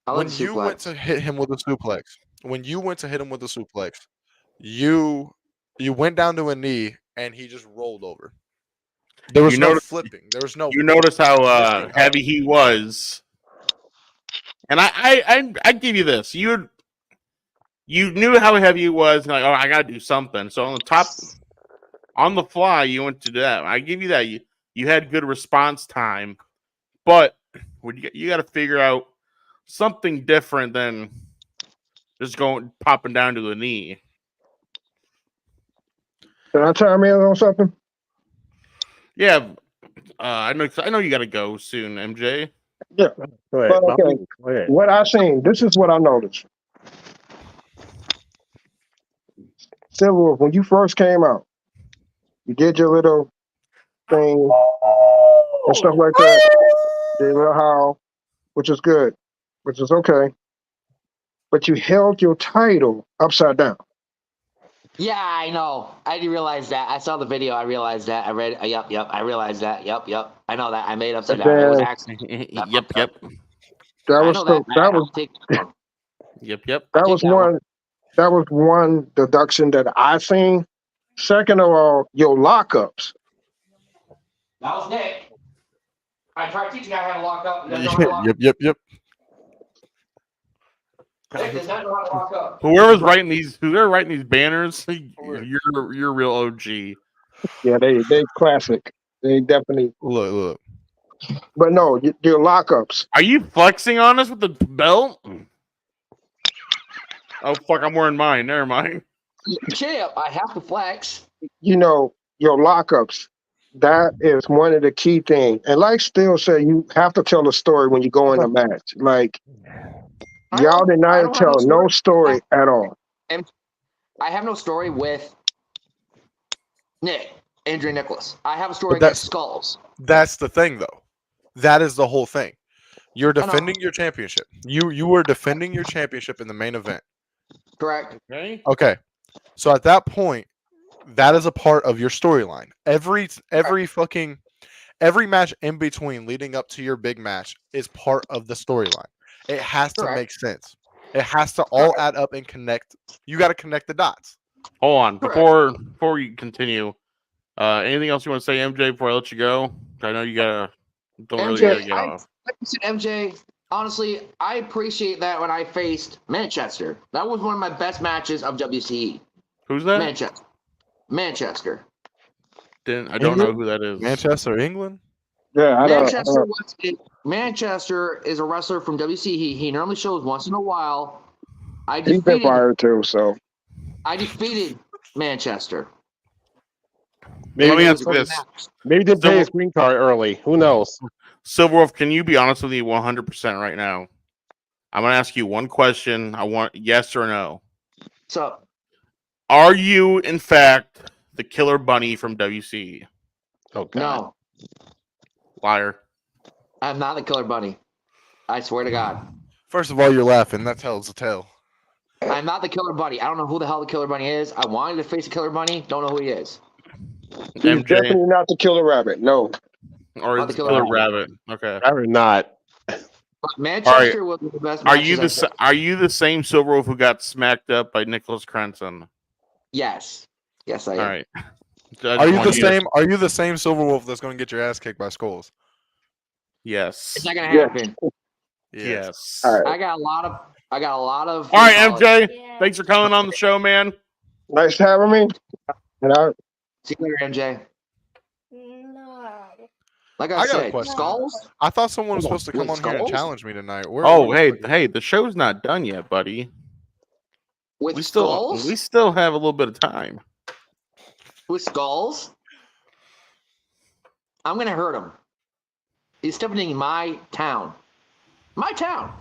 I When like you went suplex. to hit him with a suplex, you went down to a knee and he just rolled over. There was You no notice- flipping. There was no. You notice how lifting up. heavy he was, and I give you this. You knew how heavy he was, and like, oh, I gotta do something. So on the fly, you went to that. I give you that. You had good response time, but when you got to figure out something different than just popping down to the knee. Can I chime in on something? Yeah, I know you got to go soon, MJ. Go ahead. Well, okay. Go ahead. What I seen, this is what I noticed. Silver, when you first came out, you did your little thing and stuff like that. Did a little howl, which is good, which is okay. But you held your title upside down. Yeah, I know. I didn't realize that. I saw the video. I realized that. I read. Yep. I realized that. Yep. I know that. I made it upside down. It was accident. Yep. That I was know the, that I'll was take- Yep. that was take that one. one that was one deduction that I seen. Second of all, your lockups. That was Nick. I tried teaching how to lock up. He doesn't know how to lock up. Yep. Nick does not know how to lock up. Whoever writing these banners, you're a real OG. Yeah, they classic. They definitely. Look. But no, your lockups. Are you flexing on us with the belt? Oh fuck! I'm wearing mine. Never mind. Chip, I have to flex. You know, your lockups. That is one of the key things. And like Still said, you have to tell a story when you go in a match. Like y'all did I not don't have tell no story at all. I have no story with Nick, Andrew Nicholas. I have a story But that's- against Skulls. That's the thing, though. That is the whole thing. You're know. defending your championship. You were defending your championship in the main event. Correct. Okay. Okay. So at that point, that is a part of your storyline. Every match in between leading up to your big match is part of the storyline. It has to Correct. make sense. It has to all add up and connect. You got to connect the dots. Hold on. Correct. Before we continue, anything else you want to say, MJ, before I let you go? I know you don't really gotta get off. Like you said, MJ, honestly, I appreciate that when I faced Manchester. That was one of my best matches of WCE. Who's that? Manchester. I don't know who that is. Manchester, England. Yeah, I Manchester is a wrestler from WCE. He normally shows once in a while. He's been fired too, so I defeated Manchester. Let me ask you this. Maybe they pay his green card early. Who knows? Silverwolf, can you be honest with me 100% right now? I'm going to ask you one question. I want yes or no. So, are you, in fact, the Killer Bunny from WCE? Oh, God. no, Liar. I'm not the Killer Bunny. I swear to God. First of all, you're laughing. That tells the tale. I'm not the Killer Bunny. I don't know who the hell the Killer Bunny is. I wanted to face the Killer Bunny. Don't know who he is. he's MJ, definitely not the Killer Rabbit. No. or not is the it Killer Killer Rabbit? Okay. I would not. But Manchester was the best. Are you matches I are you the same Silverwolf who got smacked up by Nicholas Crenson? Yes. Yes, I am. All right. Are you the same? Are you the same Silverwolf that's going to get your ass kicked by Skulls? Yes. It's not gonna happen. Yes. All right. I got a lot of. All right, MJ. Yeah. Thanks for coming on the show, man. Nice having me. And See you later, MJ. No. Like I I, got a said, question. Skulls. I thought someone was Hold on, supposed to come with on here and Skulls? challenge me tonight. Where Oh, are hey, we? hey, the show's not done yet, buddy. With We Skulls. still have a little bit of time. With Skulls. I'm gonna hurt him. He's stepping in my town. My town.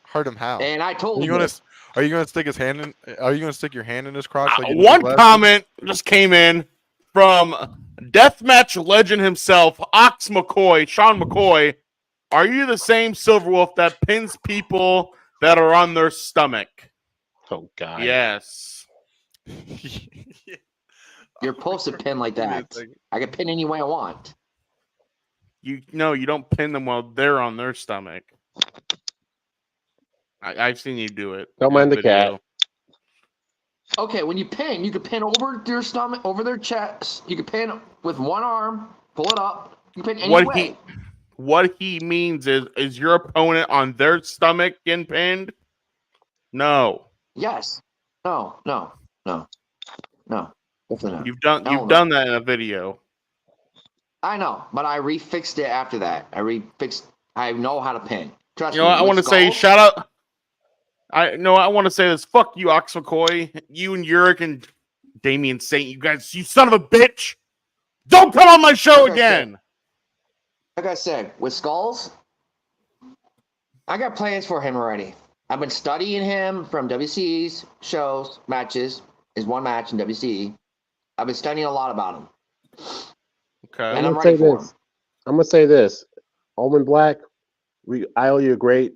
Hurt him how? And I told Are you him. gonna Are you gonna stick his hand in? Are you gonna stick your hand in his crotch? Like you did One last comment just came in from deathmatch legend himself, Ox McCoy, Sean McCoy. Are you the same Silverwolf that pins people that are on their stomach? Oh, God. Yes. week? You're supposed to pin like that. I can pin any way I want. You don't pin them while they're on their stomach. I've seen you do it. Don't in mind a the video. cat. Okay, when you pin, you can pin over their stomach, over their chest. You can pin with one arm, pull it up. You can pin any way. What he means is your opponent on their stomach getting pinned? No. Yes. No. Definitely not. You've Hell no. done that in a video. I know, but I refixed it after that. I know how to pin. Trust You know me. what? I with want to say Skulls, shout out. I want to say this. Fuck you, Ox McCoy. You and Uric and Damian Saint. You guys, you son of a bitch. Don't come on my show Like I said. again. Like I said, with Skulls, I got plans for him already. I've been studying him from WCE's shows, matches. His one match in WCE. I've been studying a lot about him. Okay. And I'm gonna say ready for this. him. I'm gonna say this. Omen Black, I owe you a great,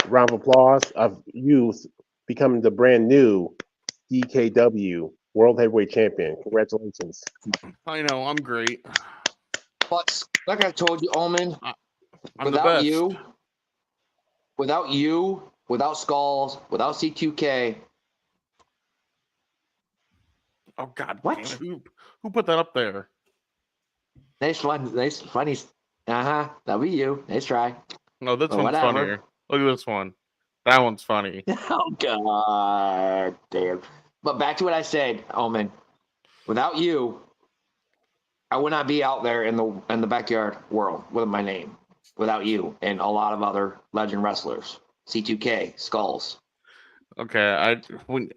round of applause of you becoming the brand new DKW World Heavyweight Champion. Congratulations. I know. I'm great. But like I told you, Omen, I'm the best. without Skulls, without C2K. Oh God. What? Damn it. Who put that up there? Nice one. Nice, funny. That'll be you. Nice try. No, this Or one's whatever. funnier. Look at this one. That one's funny. Oh God, damn. But back to what I said, Omen. Without you, I would not be out there in the backyard world with my name. Without you and a lot of other legend wrestlers, C2K, Skulls. Okay,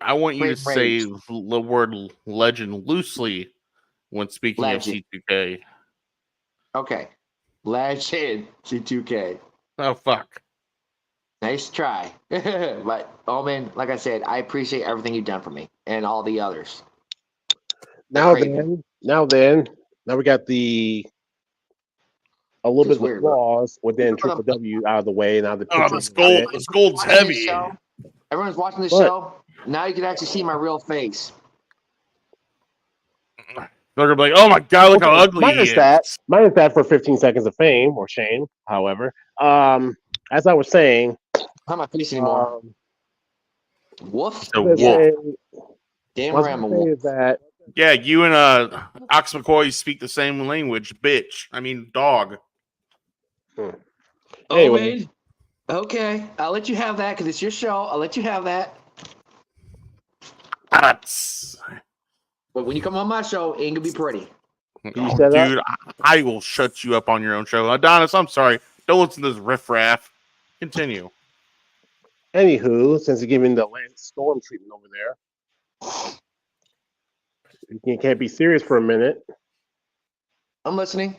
I want you to Great say praise. the word legend loosely when speaking Legend. of C2K. Okay. Legend C2K. Oh fuck. Nice try. But Omen, like I said, I appreciate everything you've done for me and all the others. Now Craven. then, now we got a little Just bit of the weird, bro. flaws within But I'm- Triple W out of the way. Now the Oh, picture the Scold's Watching this heavy. show, everyone's watching this But- show. Now you can actually see my real face. They're gonna be like, "Oh my god, look how ugly he minus is." that for 15 seconds of fame or shame. However, as I was saying, How am I face anymore? Woof. The I was wolf. gonna say- Damn what I right I'm a was gonna say wolf. is that Yeah, you and Ox McCoy speak the same language, bitch. I mean, dog. Anyway. Omen. Okay, I'll let you have that because it's your show. I'll let you have that. But when you come on my show, it ain't gonna be pretty. you set up? Dude, I will shut you up on your own show. Adonis, I'm sorry. Don't listen to this riffraff. Continue. Anywho, since you're giving the Lance Storm treatment over there, you can't be serious for a minute. I'm listening.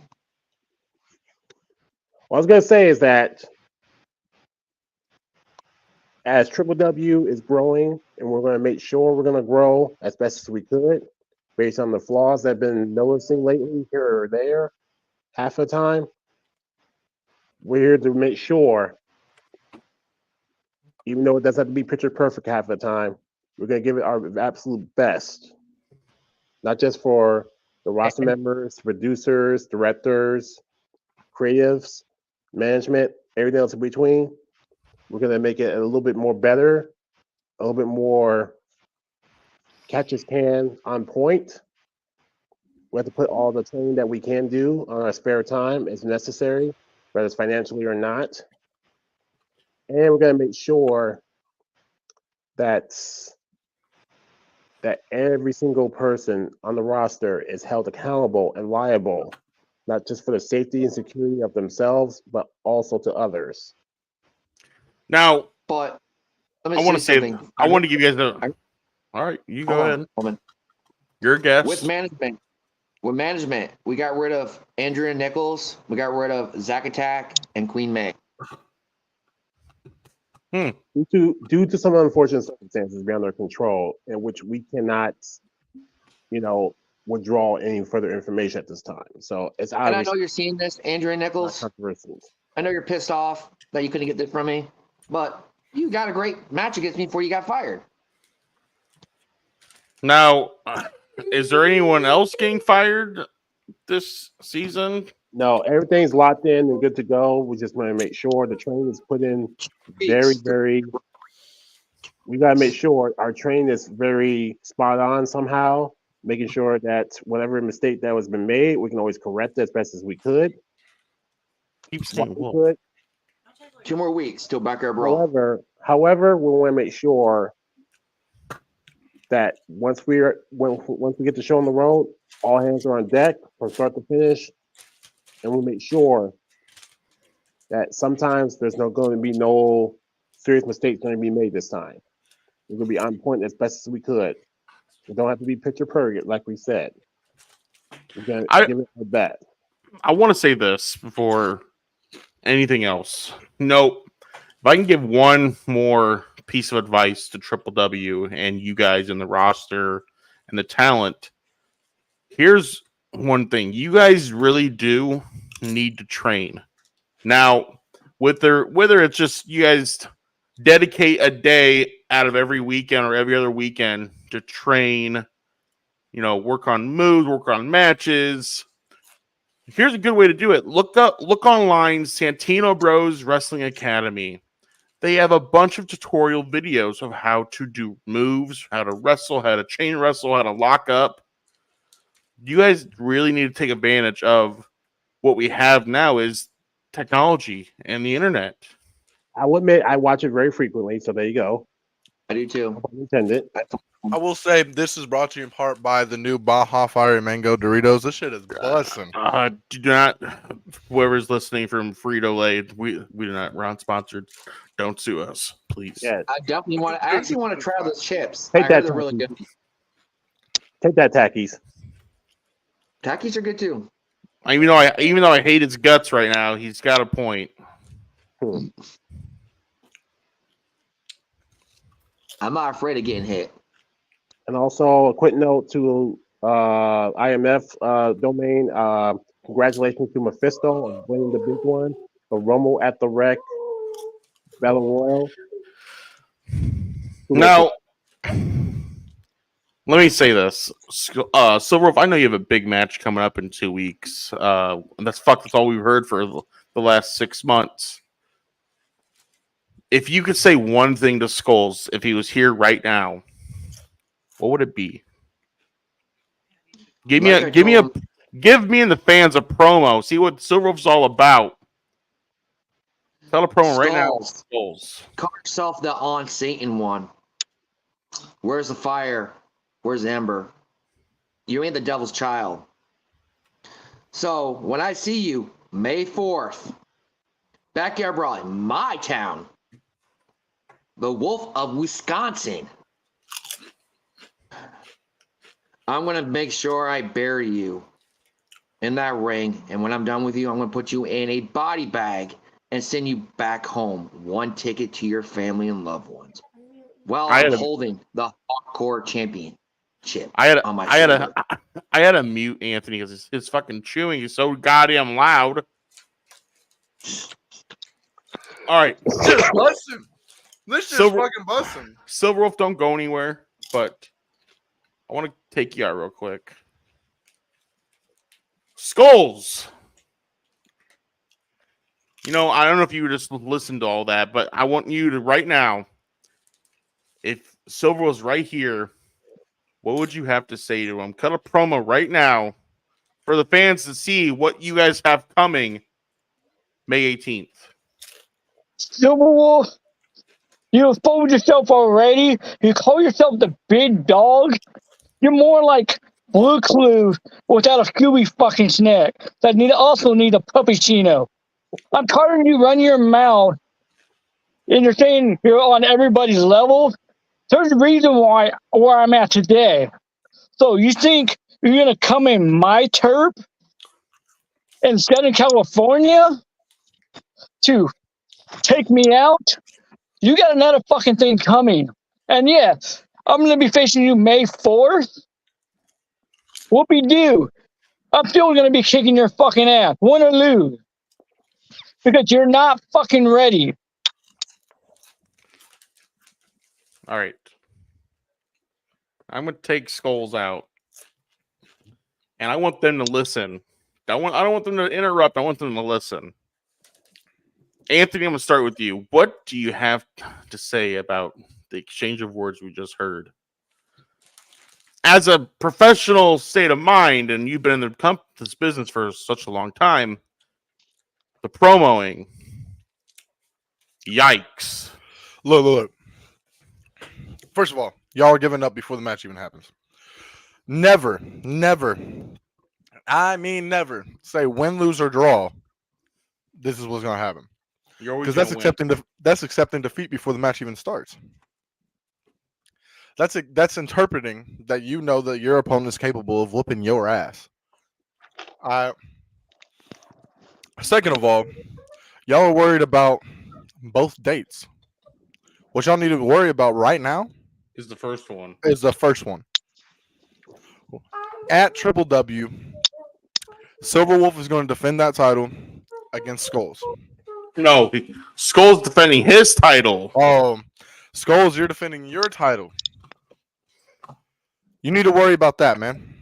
What I was gonna say is that as Triple W is growing, and we're gonna make sure we're gonna grow as best as we could, based on the flaws that I've been noticing lately here or there, half the time. We're here to make sure, even though it doesn't have to be picture perfect half the time, we're gonna give it our absolute best. Not just for the roster members, producers, directors, creatives, management, everything else in between. We're gonna make it a little bit more better, a little bit more catch as can on point. We have to put all the training that we can do on our spare time as necessary, whether it's financially or not. And we're gonna make sure that every single person on the roster is held accountable and liable, not just for the safety and security of themselves, but also to others. Now, But let I me want to say, something. I want to give you guys a. All right, you go Hold on, ahead. hold on. Your guess. With management, we got rid of Andrea Nichols, we got rid of Zack Attack, and Queen May. Due to some unfortunate circumstances beyond our control, in which we cannot, withdraw any further information at this time. So it's And I know obviously you're seeing this, Andrea not Nichols. controversial. I know you're pissed off that you couldn't get this from me, but you got a great match against me before you got fired. Now, is there anyone else getting fired this season? No, everything's locked in and good to go. We just want to make sure the training is put in very, very. We got to make sure our training is very spot on somehow, making sure that whatever mistake that was been made, we can always correct it as best as we could. Keep saying What we wolf. could. 2 more weeks till backyard brawl. However, we want to make sure that once we get the show on the road, all hands are on deck from start to finish, and we'll make sure that sometimes there's going to be no serious mistakes going to be made this time. We're going to be on point as best as we could. We don't have to be picture perfect, like we said. We're going to give it our best. I want to say this before anything else. Nope. If I can give one more piece of advice to Triple W and you guys in the roster and the talent, here's one thing. You guys really do need to train. Now, whether it's just you guys dedicate a day out of every weekend or every other weekend to train, work on moves, work on matches. Here's a good way to do it. Look online, Santino Bros Wrestling Academy. They have a bunch of tutorial videos of how to do moves, how to wrestle, how to chain wrestle, how to lock up. You guys really need to take advantage of what we have now is technology and the internet. I will admit I watch it very frequently, so there you go. I do too. Intended. I will say this is brought to you in part by the new Baja Fire Mango Doritos. This shit is busting. Do not, whoever's listening from Frito-Lay, we do not, we're sponsored. Don't sue us, please. Yes. I actually want to try those chips. Take I that, heard they're really good. Take that, Tackies. Takis are good too. Even though I hate his guts right now, he's got a point. I'm not afraid of getting hit. And also a quick note to IMF domain. Congratulations to Mephisto on winning the big one. The Rumble at the Wreck Battle Royal. Now, let me say this. Silverwolf, I know you have a big match coming up in 2 weeks. That's all we've heard for the last 6 months. If you could say one thing to Skulls, if he was here right now, what would it be? Give me and the fans a promo. See what Silverwolf's all about. Tell a promo right now. Skulls. Call yourself the On Satan one. Where's the fire? Where's Ember? You ain't the devil's child. So when I see you, May 4th, Backyard Brawl in my town, the Wolf of Wisconsin, I'm going to make sure I bury you in that ring. And when I'm done with you, I'm going to put you in a body bag and send you back home. 1 ticket to your family and loved ones. While I'm holding the hardcore championship on my shoulder. I had to mute Anthony because his fucking chewing is so goddamn loud. All right. Just busting. Let's just fucking bust him. Silverwolf, don't go anywhere, but I want to take you out real quick. Skulls. I don't know if you just listened to all that, but I want you to right now, if Silver was right here, what would you have to say to him? Cut a promo right now for the fans to see what you guys have coming May 18th. Silverwolf, you fooled yourself already. You call yourself the big dog. You're more like Blue Clue without a Scooby fucking snack that also need a puppuccino. I'm tired of you running your mouth and you're saying you're on everybody's level. There's a reason why where I'm at today. So you think you're gonna come in my turf in Southern California to take me out? You got another fucking thing coming. And yeah, I'm gonna be facing you May 4th. Whoopie-doo. I'm still gonna be kicking your fucking ass, win or lose. Because you're not fucking ready. All right. I'm going to take Skulls out. And I want them to listen. I don't want them to interrupt. I want them to listen. Anthony, I'm going to start with you. What do you have to say about the exchange of words we just heard? As a professional state of mind, and you've been in this business for such a long time, the promoing. Yikes. Look. First of all, y'all are giving up before the match even happens. Never, I mean never say win, lose, or draw. This is what's going to happen. Because that's accepting defeat before the match even starts. That's interpreting that you know that your opponent is capable of whooping your ass. Second of all, y'all are worried about both dates. What y'all need to worry about right now is the first one. At Triple W, Silverwolf is going to defend that title against Skulls. No, Skulls defending his title. Oh, Skulls, you're defending your title. You need to worry about that, man.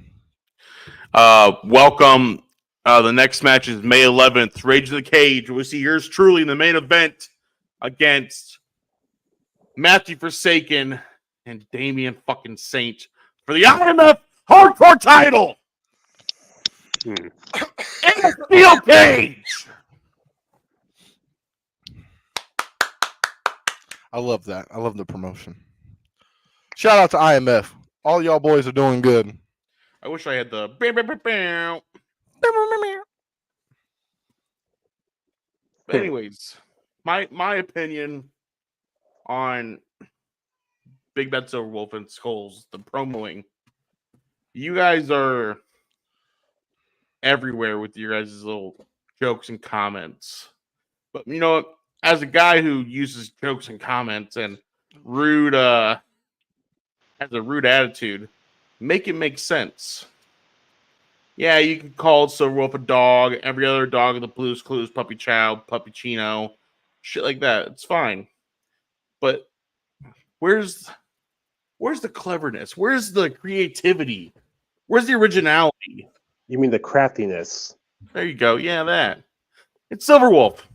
Welcome. The next match is May 11th. Rage of the Cage. We'll see yours truly in the main event against Matthew Forsaken and Damian fucking Saint for the IMF Hardcore title. In a steel cage. I love that. I love the promotion. Shout out to IMF. All y'all boys are doing good. I wish I had the. But anyways, my opinion on Big Bad Silverwolf and Skulls, the promoing. You guys are everywhere with your guys' little jokes and comments. But you know, as a guy who uses jokes and comments and rude has a rude attitude, make it make sense. Yeah, you can call Silver Wolf a dog, every other dog in the Blue's Clues, Puppy Chow, Puppy Chino, shit like that. It's fine. But where's the cleverness? Where's the creativity? Where's the originality? You mean the craftiness? There you go. Yeah, that. It's Silver Wolf.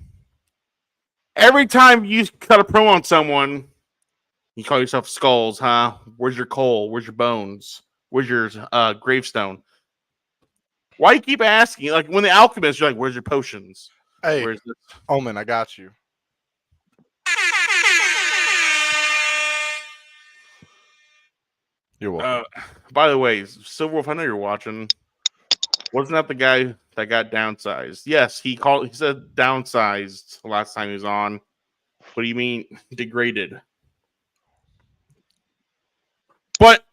Every time you cut a promo on someone, you call yourself Skulls, huh? Where's your coal? Where's your bones? Where's your gravestone? Why you keep asking? Like when the alchemist, you're like, "Where's your potions?" Hey, Where's this? Omen, I got you. You're welcome. By the way, Silver Wolf, I know you're watching. Wasn't that the guy that got downsized? Yes, he said downsized the last time he was on. What do you mean degraded? But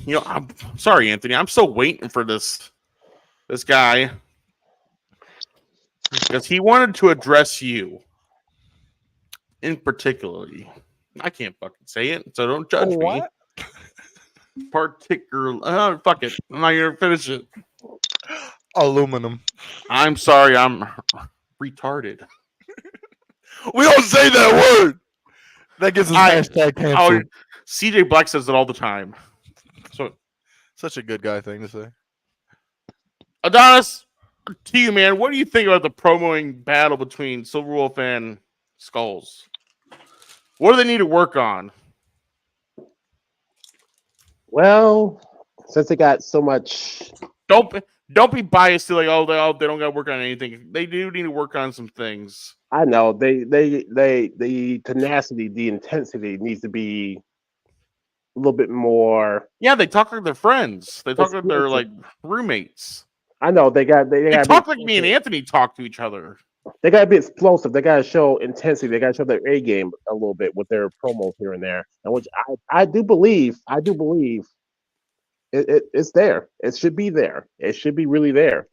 you know, I'm sorry, Anthony. I'm still waiting for this guy because he wanted to address you in particularly. I can't fucking say it, so don't judge me. Particular. Fuck it. I'm not gonna finish it. Aluminum. I'm sorry. I'm retarded. We don't say that word. That gets us hashtag canceled. CJ Black says it all the time. So, such a good guy thing to say. Adonis, to you, man. What do you think about the promoing battle between Silver Wolf and Skulls? What do they need to work on? Well, since they got so much, don't be biased to like, oh, they don't got to work on anything. They do need to work on some things. I know the tenacity, the intensity needs to be a little bit more. Yeah, they talk like they're friends. They talk like they're like roommates. I know they talk like me and Anthony talk to each other. They got to be explosive. They got to show intensity. They got to show their A game a little bit with their promos here and there. And which I do believe it's there. It should be there. It should be really there.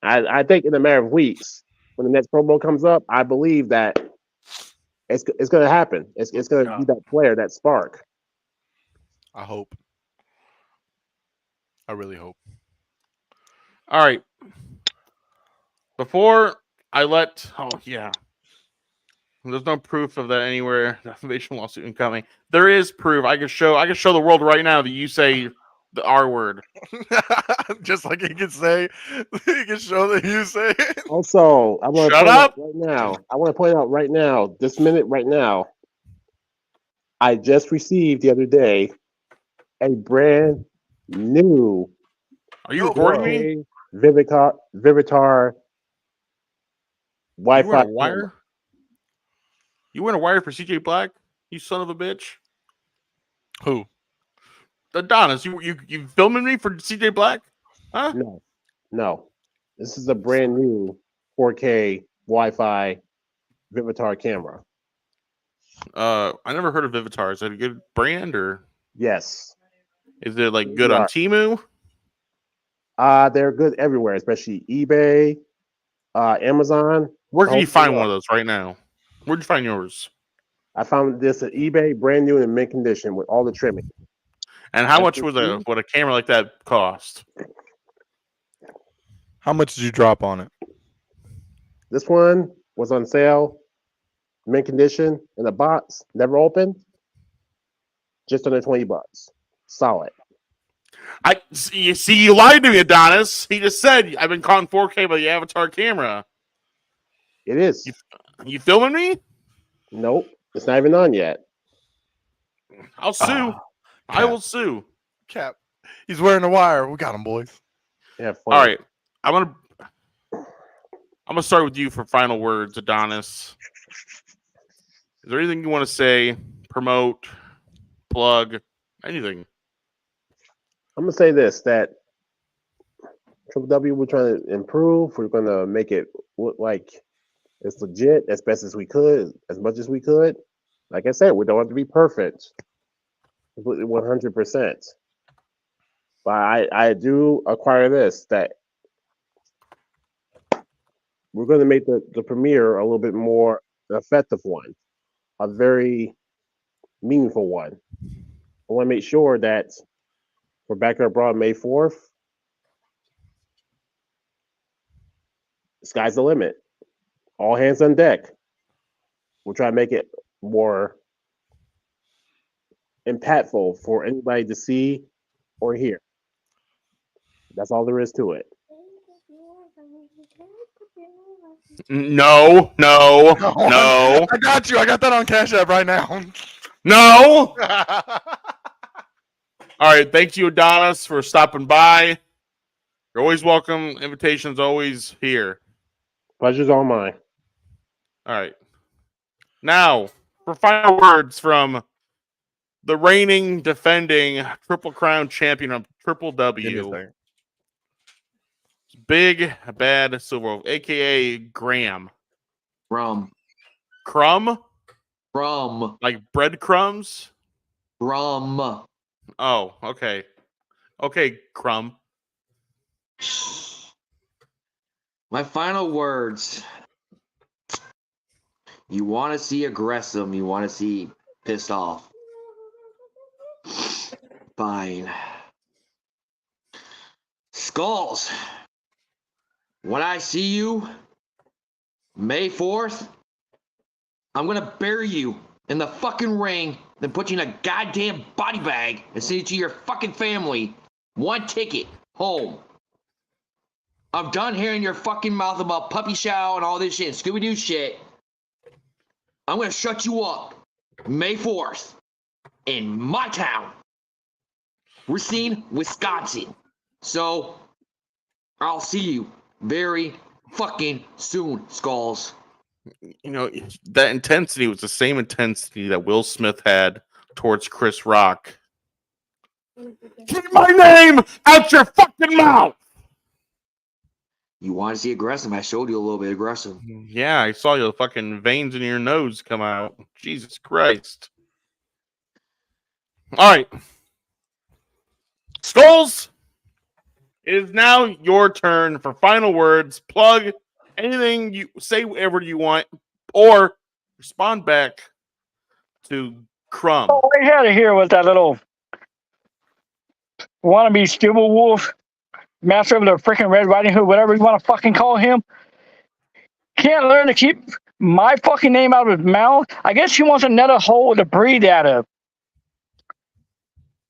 I think in a matter of weeks, when the next promo comes up, I believe that it's going to happen. It's going to be that player, that spark. I hope. I really hope. All right. Before I there's no proof of that anywhere. Defamation lawsuit incoming. There is proof. I can show the world right now that you say the R word. Just like he can say, he can show that you say it. Also, I want to Shut up right now. I want to point out right now, this minute right now, I just received the other day a brand new. Are you recording me? Vivitar Wi-Fi wire. You wearing a wire for CJ Black? You son of a bitch. Who? Adonis, you filming me for CJ Black? Huh? No. This is a brand new 4K Wi-Fi Vivitar camera. I never heard of Vivitar. Is that a good brand or? Yes. Is it like good on Temu? They're good everywhere, especially eBay, Amazon. Where can you find one of those right now? Where'd you find yours? I found this at eBay, brand new and in mint condition with all the trimming. And how much would a camera like that cost? How much did you drop on it? This one was on sale, mint condition, in a box, never opened. Just under $20. Solid. You lied to me, Adonis. He just said I've been caught in 4K by the Avatar camera. It is. You filming me? Nope. It's not even on yet. I'll sue. I will sue. Cap. He's wearing a wire. We got him, boys. Yeah. All right. I'm gonna start with you for final words, Adonis. Is there anything you want to say? Promote, plug, anything? I'm gonna say this: that Triple W, we're trying to improve. We're gonna make it look like it's legit as best as we could, as much as we could. Like I said, we don't have to be perfect, 100%. But I do acquire this, that we're going to make the premiere a little bit more effective one, a very meaningful one. I want to make sure that for Backyard Brawl May 4th, sky's the limit. All hands on deck. We'll try to make it more impactful for anybody to see or hear. That's all there is to it. No, no, no, I got you. I got that on Cash App right now. no. All right. Thank you, Adonis, for stopping by. You're always welcome. Invitation's always here. Pleasure's all mine. All right. Now, for final words from the reigning, defending Triple Crown champion of Triple Give me a W, second. Big Bad Silver Wolf, a.k.a. Graham. Rum. Crumb? Rum. Like breadcrumbs? Rum. Oh, okay. Okay, Crumb. My final words. You want to see aggressive. You want to see pissed off. Fine. Skulls. When I see you, May 4th, I'm going to bury you in the fucking ring, then put you in a goddamn body bag and send it to your fucking family. One ticket home. I'm done hearing your fucking mouth about puppy show and all this shit, Scooby-Doo shit. I'm going to shut you up May 4th in my town, Racine, Wisconsin. So, I'll see you very fucking soon, Skulls. You know, that intensity was the same intensity that Will Smith had towards Chris Rock. Keep my name out your fucking mouth! You want to see aggressive? I showed you a little bit aggressive. Yeah, I saw your fucking veins in your nose come out. Jesus Christ. All right. Skulls, it is now your turn for final words. Plug anything you say, whatever you want, or respond back to Crumb. All I had to hear was that little wannabe Stubble Wolf, master of the freaking Red Riding Hood, whatever you want to fucking call him. Can't learn to keep my fucking name out of his mouth. I guess he wants another hole to breathe out of.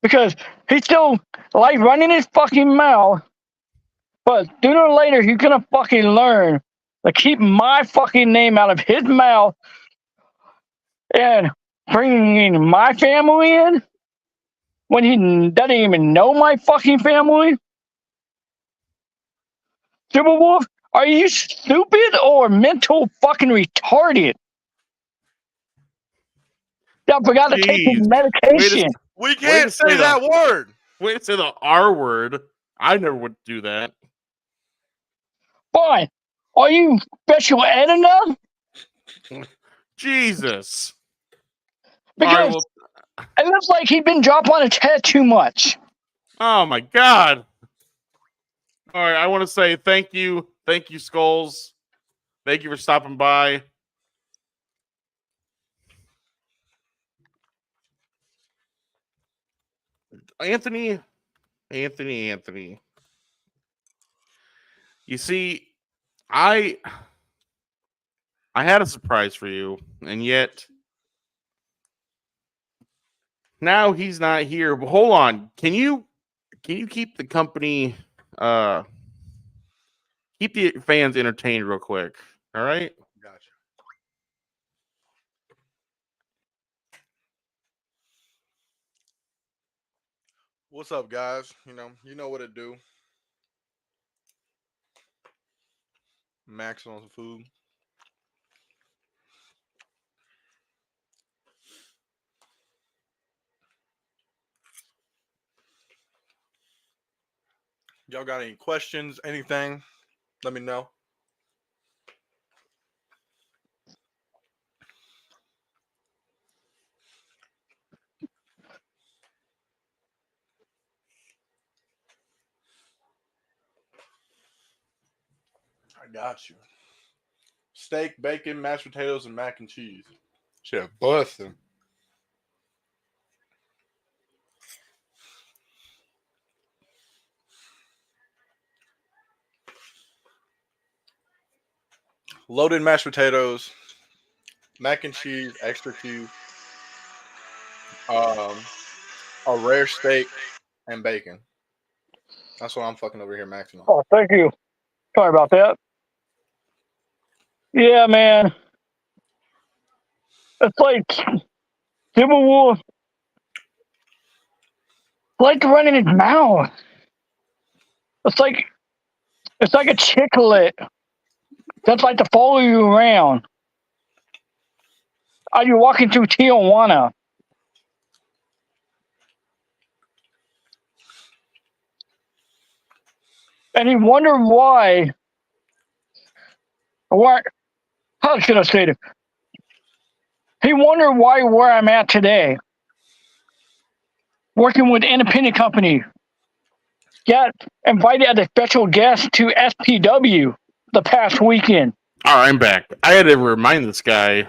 Because he still like running his fucking mouth, but sooner or later he's gonna fucking learn to keep my fucking name out of his mouth and bringing my family in when he doesn't even know my fucking family. Super Wolf, are you stupid or mental fucking retarded? I forgot to take his Jeez. medication. We Way to can't say say that word. Wait to say the R word. I never would do that. Fine. Are you special ed enough? Jesus. Because All right, well, it looks like he's been dropped on his head too much. oh my God. All right, I want to say thank you. Thank you, Skulls. Thank you for stopping by. Anthony. You see, I had a surprise for you, and yet now he's not here. But hold on. Can you keep the company keep the fans entertained real quick? All right? Gotcha. What's up, guys? You know what to do. Max on some food. Y'all got any questions? Anything? Let me know. I got you. steak, bacon, mashed potatoes, and mac and cheese. Shit, busting. Loaded mashed potatoes, mac and cheese, extra cube, a rare steak, and bacon. That's what I'm fucking over here maxing on. Oh, thank you. Sorry about that. Yeah, man. It's like Civil War. Like running his mouth. It's like a chicklet that's like to follow you around. Are you walking through Tijuana? And he wondered why. How should I say it? He wondered why where I'm at today. Working with an independent company. Got invited as a special guest to SPW the past weekend. All right, I'm back. I had to remind this guy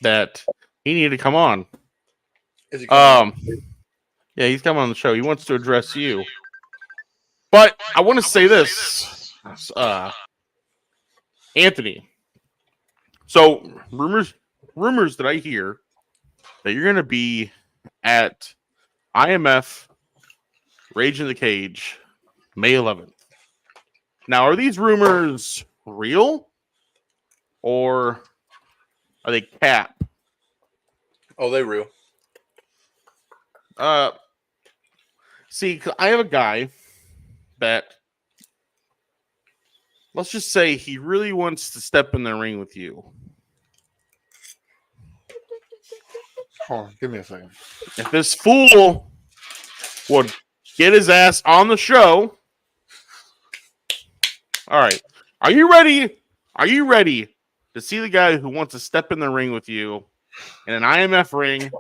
that he needed to come on. Is he coming? Yeah, he's coming on the show. He wants to address you. But I want to say this, Anthony. So rumors that I hear that you're going to be at IMF Rage in the Cage May 11th. Now, are these rumors real or are they cap? Oh, they real. See, I have a guy that, let's just say he really wants to step in the ring with you. Hold on, give me a second. If this fool would get his ass on the show. All right. Are you ready? Are you ready to see the guy who wants to step in the ring with you in an IMF ring?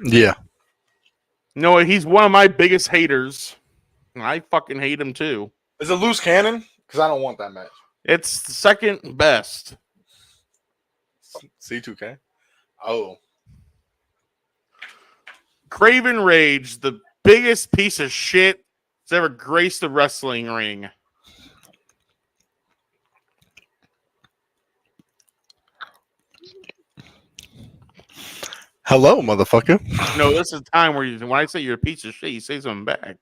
Yeah. No, he's one of my biggest haters. And I fucking hate him too. Is it loose cannon? Because I don't want that match. It's the second best. C2K? Oh. Craven Rage, the biggest piece of shit that's ever graced the wrestling ring. Hello, motherfucker. No, this is a time where when I say you're a piece of shit, you say something back.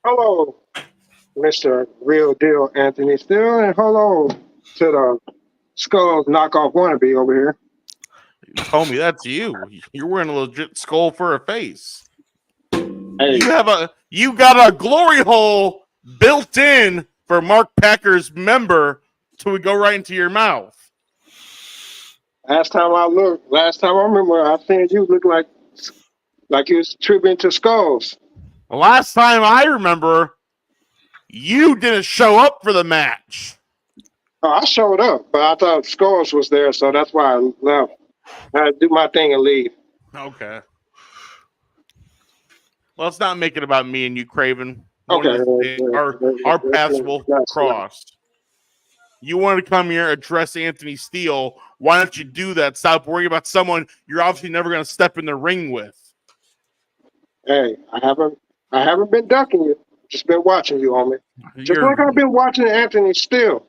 Hello, Mr. Real Deal Anthony Steele, and hello to the Skulls knockoff wannabe over here. You told me that's you. You're wearing a legit skull for a face. Hey, You got a glory hole built in for Mark Packer's member till we go right into your mouth. last time I remember, I seen you look like you was tribute to Skulls. The last time I remember, you didn't show up for the match. Oh, I showed up, but I thought Skulls was there, so that's why I left. I had to do my thing and leave. Okay. Well, let's not make it about me and you, Craven. Okay. Our paths will cross. You want to come here, address Anthony Steele. Why don't you do that? Stop worrying about someone you're obviously never going to step in the ring with. Hey, I haven't been ducking you. Just been watching you, homie. Just like I've been watching Anthony Steele.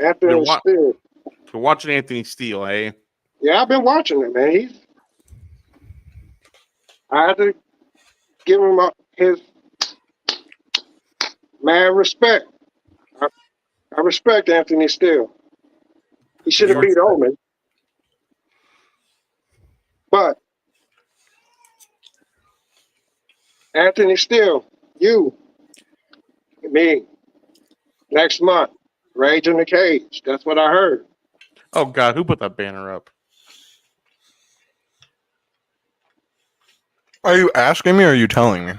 Anthony Steele. You're watching Anthony Steele, eh? Yeah, I've been watching him, man. I had to give him his mad respect. I respect Anthony Steele. He should have beat Omen. But Anthony Steele, me, next month, Rage in the Cage. That's what I heard. Oh, God, who put that banner up? Are you asking me or are you telling me?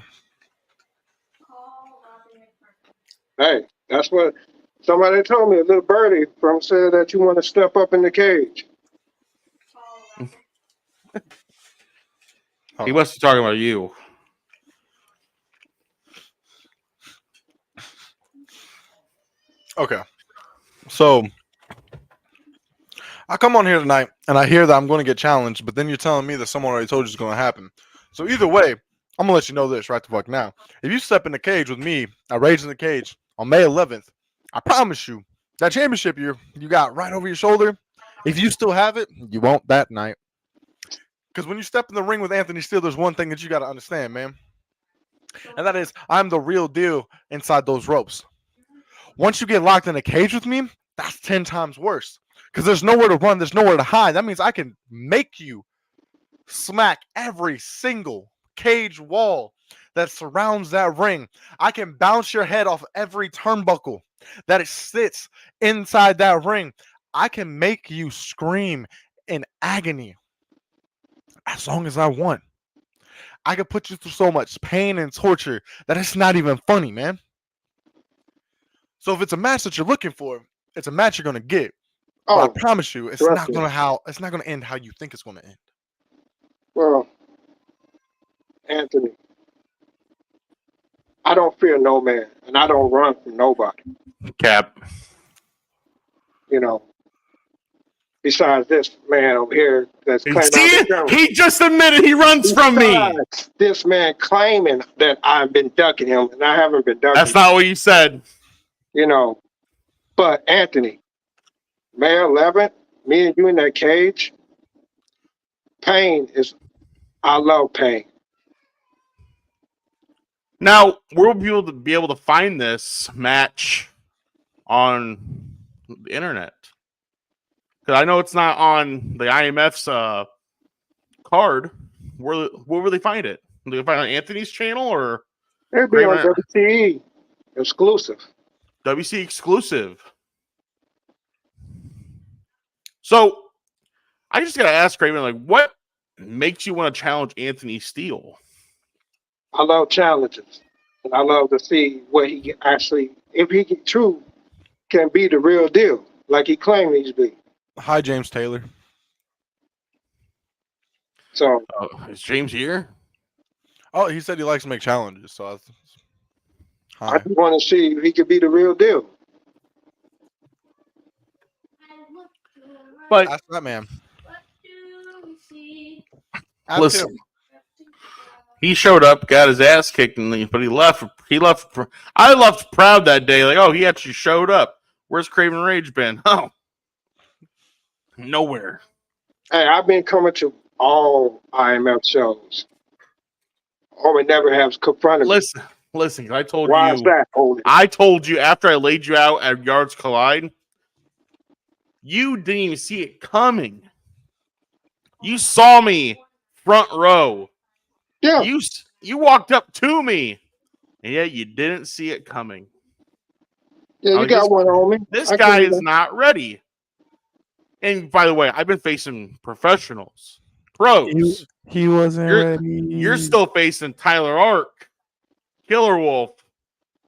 Hey, that's what somebody told me. A little birdie from said that you want to step up in the cage. He must be talking about you. Okay. So I come on here tonight and I hear that I'm going to get challenged, but then you're telling me that someone already told you it's going to happen. So either way, I'm going to let you know this right the fuck now. If you step in the cage with me at Rage in the Cage on May 11th, I promise you that championship you got right over your shoulder, if you still have it, you won't that night. Because when you step in the ring with Anthony Steele, there's one thing that you got to understand, man. And that is, I'm the real deal inside those ropes. Once you get locked in a cage with me, that's 10 times worse. Because there's nowhere to run, there's nowhere to hide. That means I can make you smack every single cage wall that surrounds that ring. I can bounce your head off every turnbuckle that it sits inside that ring. I can make you scream in agony as long as I want. I can put you through so much pain and torture that it's not even funny, man. So if it's a match that you're looking for, it's a match you're gonna get. But I promise you, it's not gonna end how you think it's gonna end. Well, Anthony, I don't fear no man, and I don't run from nobody. Cap. You know. Besides this man over here that's claiming he just admitted he runs from me. This man claiming that I've been ducking him, and I haven't been ducking. That's not what you said. You know, but Anthony, May 11th, me and you in that cage. Pain is, I love pain. Now we'll be able to find this match on the internet. I know it's not on the IMF's card. Where will they find it? Will they find it on Anthony's channel or? It'll be on WCE exclusive. WC exclusive. So I just gotta ask Craven, like, what makes you want to challenge Anthony Steele? I love challenges, and I love to see what he actually, if he can be the real deal, like he claimed he's be. Hi, James Taylor. So is James here? Oh, he said he likes to make challenges. So I just want to see if he could be the real deal. But ask that man. Listen, he showed up, got his ass kicked, but he left. I left proud that day. Like, oh, he actually showed up. Where's Craven Rage been? Oh. Nowhere. Hey, I've been coming to all IMF shows. Homie never has confronted me. Listen, I told Why you. Is that, Holy? I told you after I laid you out at Yards Collide, you didn't even see it coming. You saw me front row. Yeah. You walked up to me, and yet you didn't see it coming. Yeah, you got one on me. This guy is not ready. And by the way, I've been facing professionals, pros. He wasn't ready. You're still facing Tyler Ark, Killer Wolf,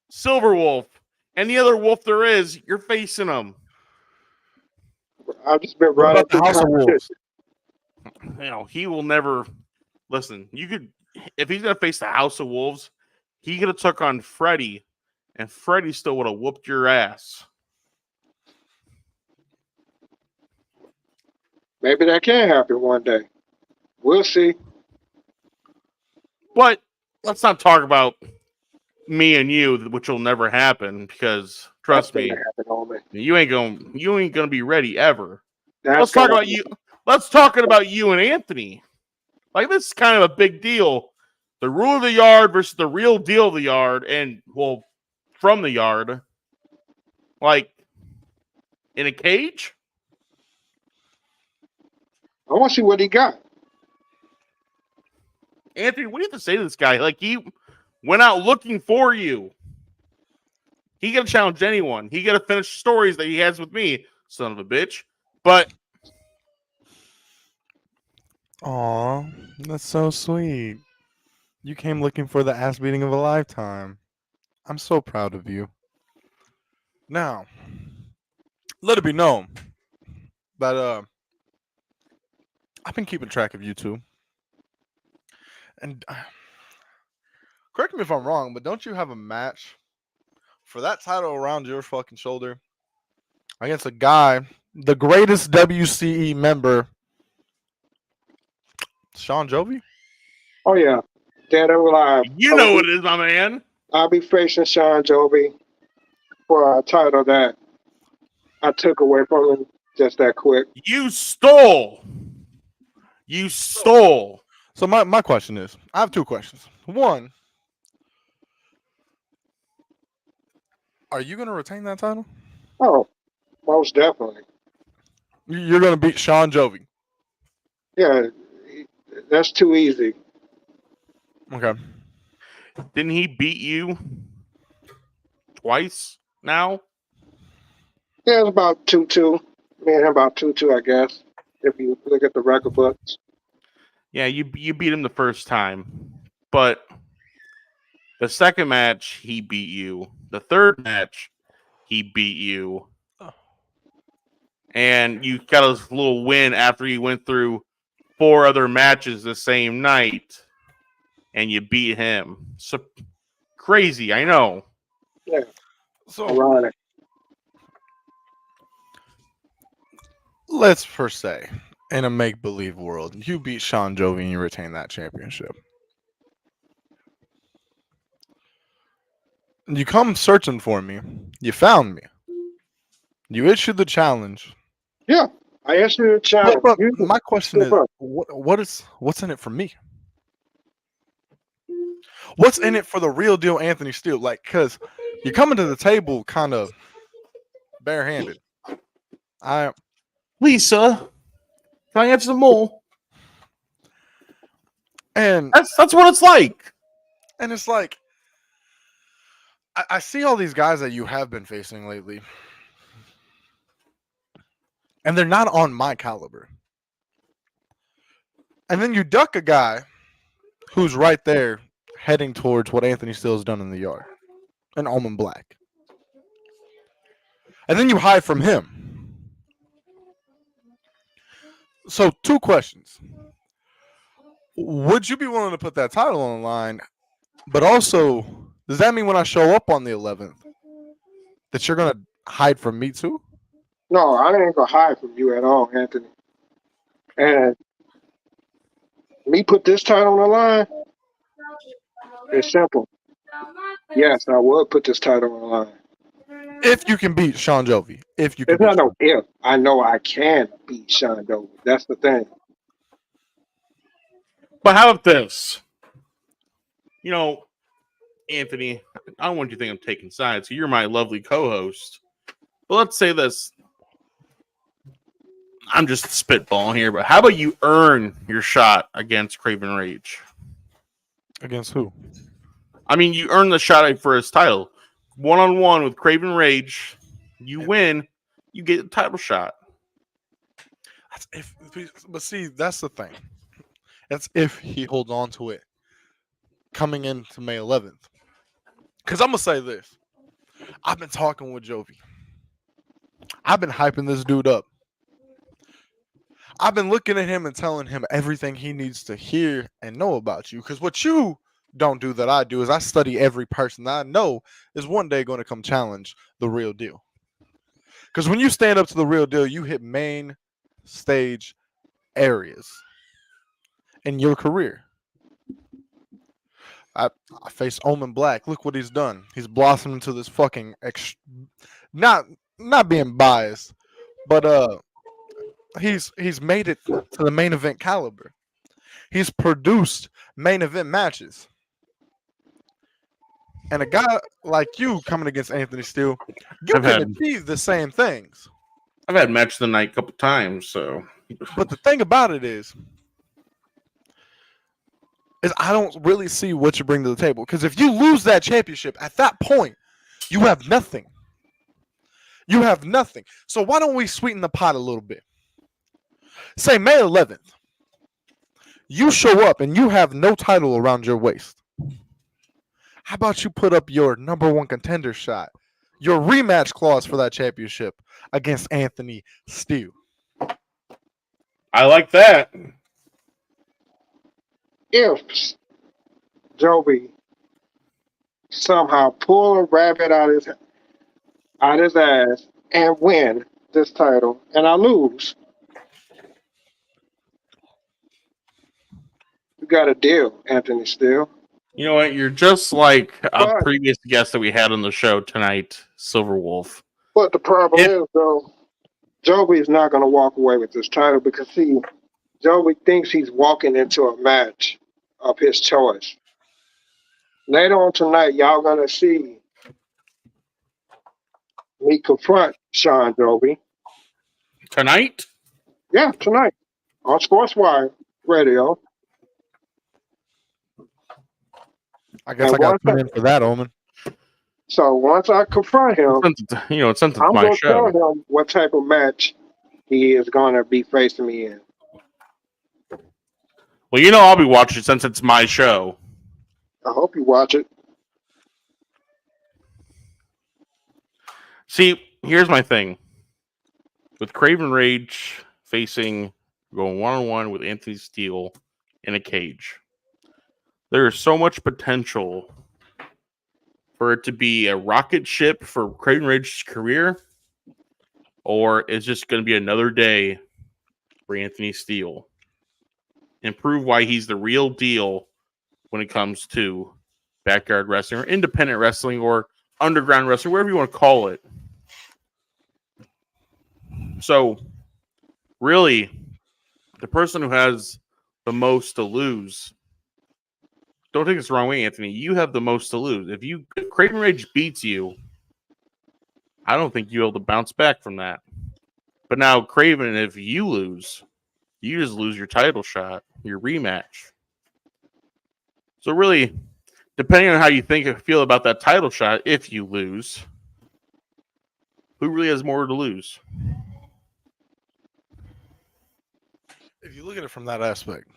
Silver Wolf, and the other wolf there is. You're facing them. I've just been running the House of Wolves. You know, he will never listen. You could, if he's gonna face the House of Wolves, he could have took on Freddie, and Freddie still would have whooped your ass. Maybe that can happen one day. We'll see. But let's not talk about me and you, which will never happen because trust me, you ain't gonna be ready ever. Let's talk about you. Let's talk about you and Anthony. Like, this is kind of a big deal. The rule of the yard versus the real deal of the yard, and well, from the yard, like in a cage. I want to see what he got. Anthony, what do you have to say to this guy? Like, he went out looking for you. He could have challenged anyone. He could have finished stories that he has with me, son of a bitch. But aw, that's so sweet. You came looking for the ass beating of a lifetime. I'm so proud of you. Now, let it be known that I've been keeping track of you two. And correct me if I'm wrong, but don't you have a match for that title around your fucking shoulder against a guy, the greatest WCE member, Sean Jovi. Oh yeah, Dead or Alive. You know what it is, my man. I'll be facing Sean Jovi for a title that I took away from him just that quick. You stole. You stole. So my question is, I have two questions. One, are you going to retain that title? Oh, most definitely. You're going to beat Sean Jovi. Yeah, that's too easy. Okay. Didn't he beat you twice now? Yeah, it's about 2-2. Me and him about 2-2, I guess, if you look at the record books. Yeah, you beat him the first time, but the second match he beat you. The third match he beat you, and you got a little win after you went through 4 other matches the same night, and you beat him. So crazy, I know. Yeah, So ironic. let's per se, in a make-believe world, you beat Sean Jovi and you retain that championship. You come searching for me. You found me. You issued the challenge. Yeah, I answered the challenge. But my question is, Step up. what's in it for me? What's in it for the real deal Anthony Steele? Like, because you're coming to the table kind of barehanded. Lisa, can I answer some more? And That's what it's like. And it's like, I see all these guys that you have been facing lately, and they're not on my caliber. And then you duck a guy who's right there heading towards what Anthony Steele has done in the yard, an Almond Black. And then you hide from him. So, two questions. Would you be willing to put that title on the line? But also, does that mean when I show up on the 11th that you're going to hide from me too? No, I ain't gonna hide from you at all, Anthony. And me put this title on the line, it's simple. Yes, I would put this title on the line. If you can beat Sean Jovi. If you can It's not no if. I know I can beat Sean Jovi. That's the thing. But how about this? You know, Anthony, I don't want you to think I'm taking sides. You're my lovely co-host. But let's say this. I'm just spitballing here, but how about you earn your shot against Craven Rage? Against who? I mean, you earn the shot for his title. 1-on-1 with Craven Rage. You win, you get the title shot. But see, that's the thing. That's if he holds on to it coming into May 11th. Because I'm going to say this. I've been talking with Jovi. I've been hyping this dude up. I've been looking at him and telling him everything he needs to hear and know about you. Because what you don't do that I do is I study every person that I know is one day going to come challenge the real deal. Because when you stand up to the real deal, you hit main stage areas in your career. I face Omen Black. Look what he's done. He's blossomed into this fucking not being biased, but he's made it to the main event caliber. He's produced main event matches. And a guy like you coming against Anthony Steele, you can achieve the same things. I've had match of the night a couple times, so. But the thing about it is I don't really see what you bring to the table. Because if you lose that championship, at that point, you have nothing. You have nothing. So why don't we sweeten the pot a little bit? Say May 11th, you show up and you have no title around your waist. How about you put up your number one contender shot, your rematch clause for that championship against Anthony Steele? I like that. If Jovi somehow pull a rabbit out his ass and win this title, and I lose. You got a deal, Anthony Steele. You know what? You're just like a But previous guest that we had on the show tonight, Silver Wolf. but the problem If- is though, Joby is not going to walk away with this title because see, Joby thinks he's walking into a match of his choice. Later on tonight, y'all gonna see me confront Sean Joby. Tonight? Yeah, tonight on SportsWire Radio. I guess And I got once to tune in for that, Omen. So once I confront him, Since it's I'm my gonna tell show. him what type of match he is gonna be facing me in. Well, you know I'll be watching since it's my show. I hope you watch it. See, here's my thing. With Craven Rage going one-on-one with Anthony Steele in a cage, there is so much potential for it to be a rocket ship for Craven Rage's career, or it's just going to be another day for Anthony Steele and prove why he's the real deal when it comes to backyard wrestling or independent wrestling or underground wrestling, whatever you want to call it. So, really, the person who has the most to lose, don't take this the wrong way, Anthony, you have the most to lose. If Craven Rage beats you, I don't think you'll be able to bounce back from that. But now, Craven, if you lose, you just lose your title shot, your rematch. So really, depending on how you feel about that title shot, if you lose, who really has more to lose? If you look at it from that aspect,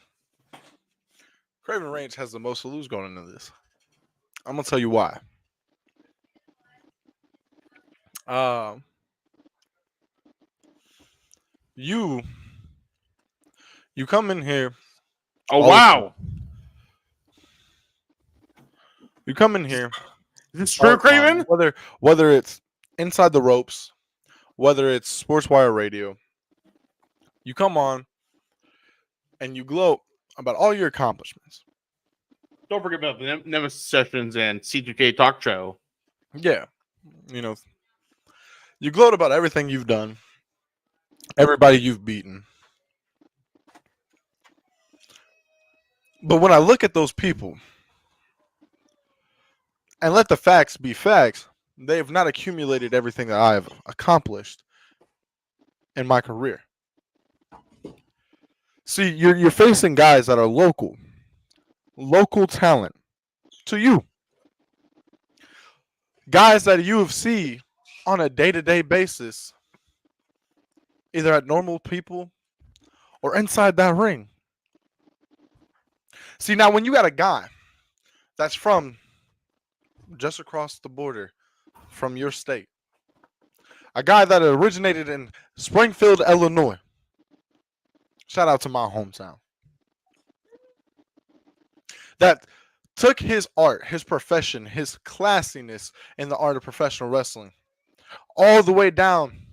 Craven Reigns has the most to lose going into this. I'm gonna tell you why. You come in here. Oh, all the wow. time. You come in here. Is this all true, the time, Craven? Whether it's Inside the Ropes, whether it's SportsWire Radio, you come on and you gloat about all your accomplishments. Don't forget about the Nemesis Sessions and C2K Talk Show. Yeah. You gloat about everything you've done, everybody you've beaten. But when I look at those people and let the facts be facts, they have not accumulated everything that I've accomplished in my career. See, you're facing guys that are local talent to you. Guys that you see on a day-to-day basis, either at Normal People or inside that ring. See, now when you got a guy that's from just across the border from your state, a guy that originated in Springfield, Illinois, shout out to my hometown, that took his art, his profession, his classiness in the art of professional wrestling all the way down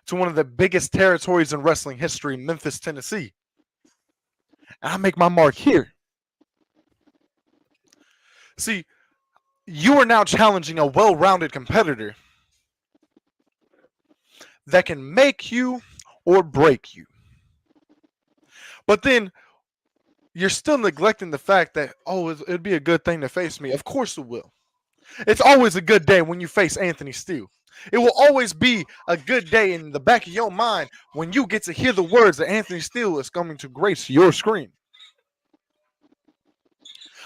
to one of the biggest territories in wrestling history, Memphis, Tennessee. And I make my mark here. See, you are now challenging a well-rounded competitor that can make you or break you. But then you're still neglecting the fact that, it'd be a good thing to face me. Of course it will. It's always a good day when you face Anthony Steele. It will always be a good day in the back of your mind when you get to hear the words that Anthony Steele is coming to grace your screen.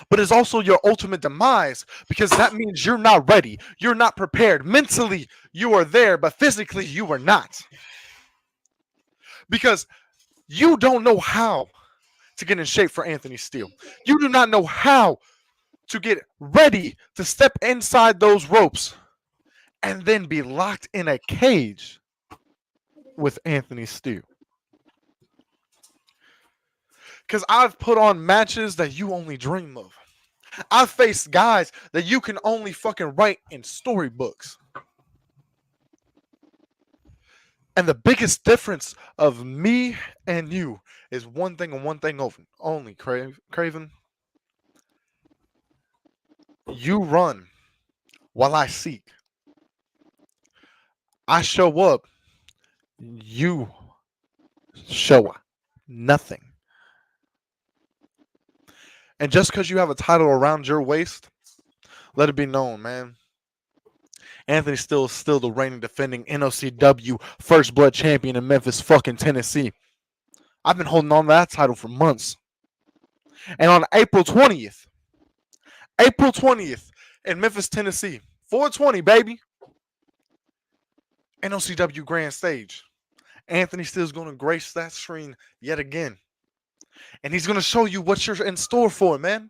But it's also your ultimate demise because that means you're not ready. You're not prepared. Mentally, you are there, but physically, you are not. Because you don't know how to get in shape for Anthony Steele. You do not know how to get ready to step inside those ropes and then be locked in a cage with Anthony Steele. Because I've put on matches that you only dream of. I've faced guys that you can only fucking write in storybooks. And the biggest difference of me and you is one thing and one thing only, Craven. You run while I seek. I show up. You show nothing. And just because you have a title around your waist, let it be known, man. Anthony Steele is still the reigning defending NOCW First Blood champion in Memphis, fucking Tennessee. I've been holding on to that title for months. And on April 20th in Memphis, Tennessee, 420, baby. NOCW Grand Stage. Anthony Steele's going to grace that screen yet again. And he's going to show you what you're in store for, man.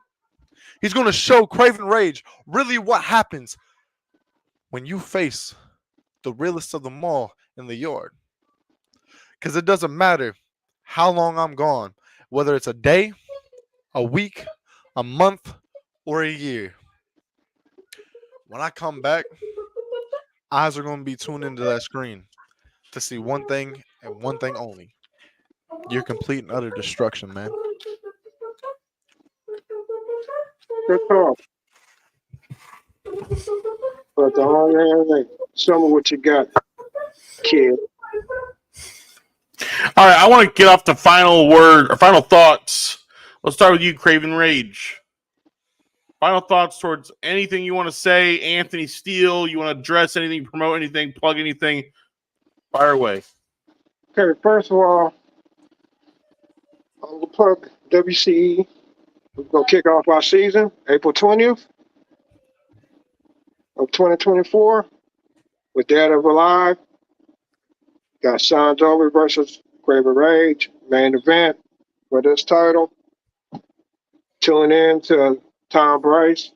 He's going to show Craven Rage really what happens when you face the realest of them all in the yard. Because it doesn't matter how long I'm gone, whether it's a day, a week, a month, or a year. When I come back, eyes are going to be tuned into that screen to see one thing and one thing only. Your complete and utter destruction, man. Good talk. But the whole some of what you got, kid. All right, I want to get off the final word or final thoughts. Let's start with you, Craven Rage. Final thoughts towards anything you want to say, Anthony Steele. You want to address anything, promote anything, plug anything? Fire away. Okay, first of all, I'm going to plug WCE. We're going to kick off our season April 20th of 2024 with Dead or Alive. Got Sean Dover versus Craven Rage, main event for this title. Tune in to Tom Bryce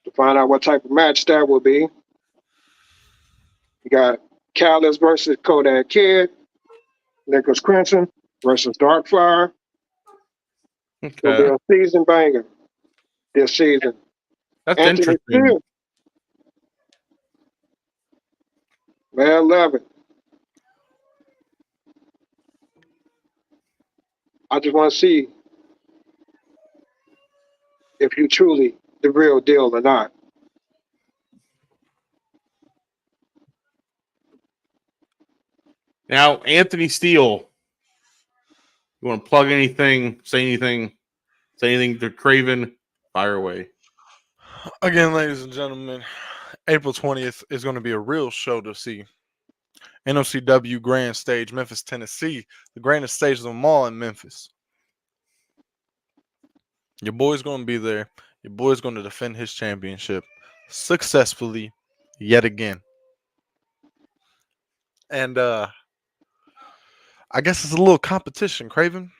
to find out what type of match that will be. You got Callus versus Kodak Kid, Nicholas Crimson versus Darkfire. It'll be a season banger this season. That's Anthony interesting. Steele, May 11th. I just want to see if you truly the real deal or not. Now, Anthony Steele, you want to plug anything, say anything to Craven? Fire away. Again, ladies and gentlemen, April 20th is going to be a real show to see. NOCW Grand Stage, Memphis, Tennessee, the grandest stage of them all in Memphis. Your boy's going to be there. Your boy's going to defend his championship successfully yet again. And I guess it's a little competition, Craven.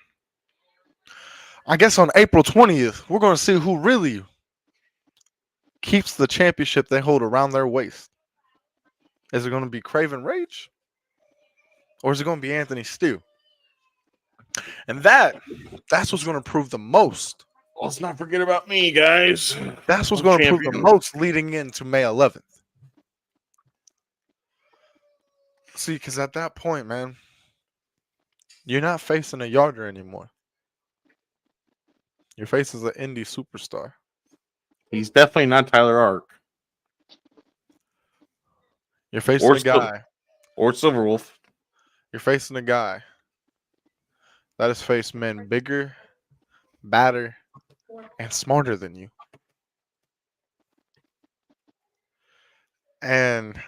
I guess on April 20th, we're going to see who really keeps the championship they hold around their waist. Is it going to be Craven Rage? Or is it going to be Anthony Steele? And that's what's going to prove the most. Let's not forget about me, guys. That's what's I'm going to prove champion. the most leading into May 11th. See, because at that point, man, you're not facing a yarder anymore. Your face is an indie superstar. He's definitely not Tyler Ark You're facing a guy. or Silverwolf. You're facing a guy that has faced men bigger, badder, and smarter than you. And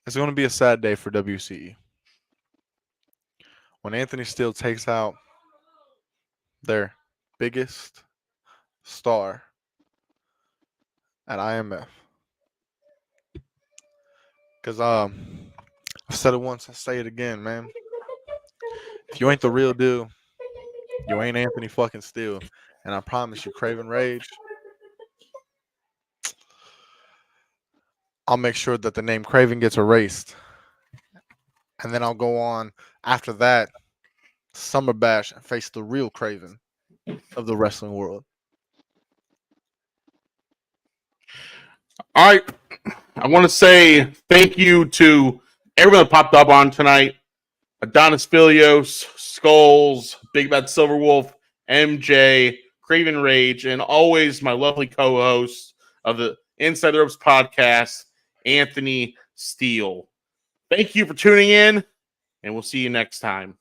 it's going to be a sad day for WCE. When Anthony Steele takes out their biggest star at IMF. Because I've said it once, I'll say it again, man. If you ain't the real deal, you ain't Anthony fucking Steele. And I promise you, Craven Rage, I'll make sure that the name Craven gets erased. And then I'll go on after that, Summer Bash, and face the real Craven of the wrestling world. All right. I want to say thank you to everyone that popped up on tonight. Adonis Filios, Skulls, Big Bad Silverwolf, MJ, Craven Rage, and always my lovely co-host of the Inside the Ropes podcast, Anthony Steele. Thank you for tuning in, and we'll see you next time.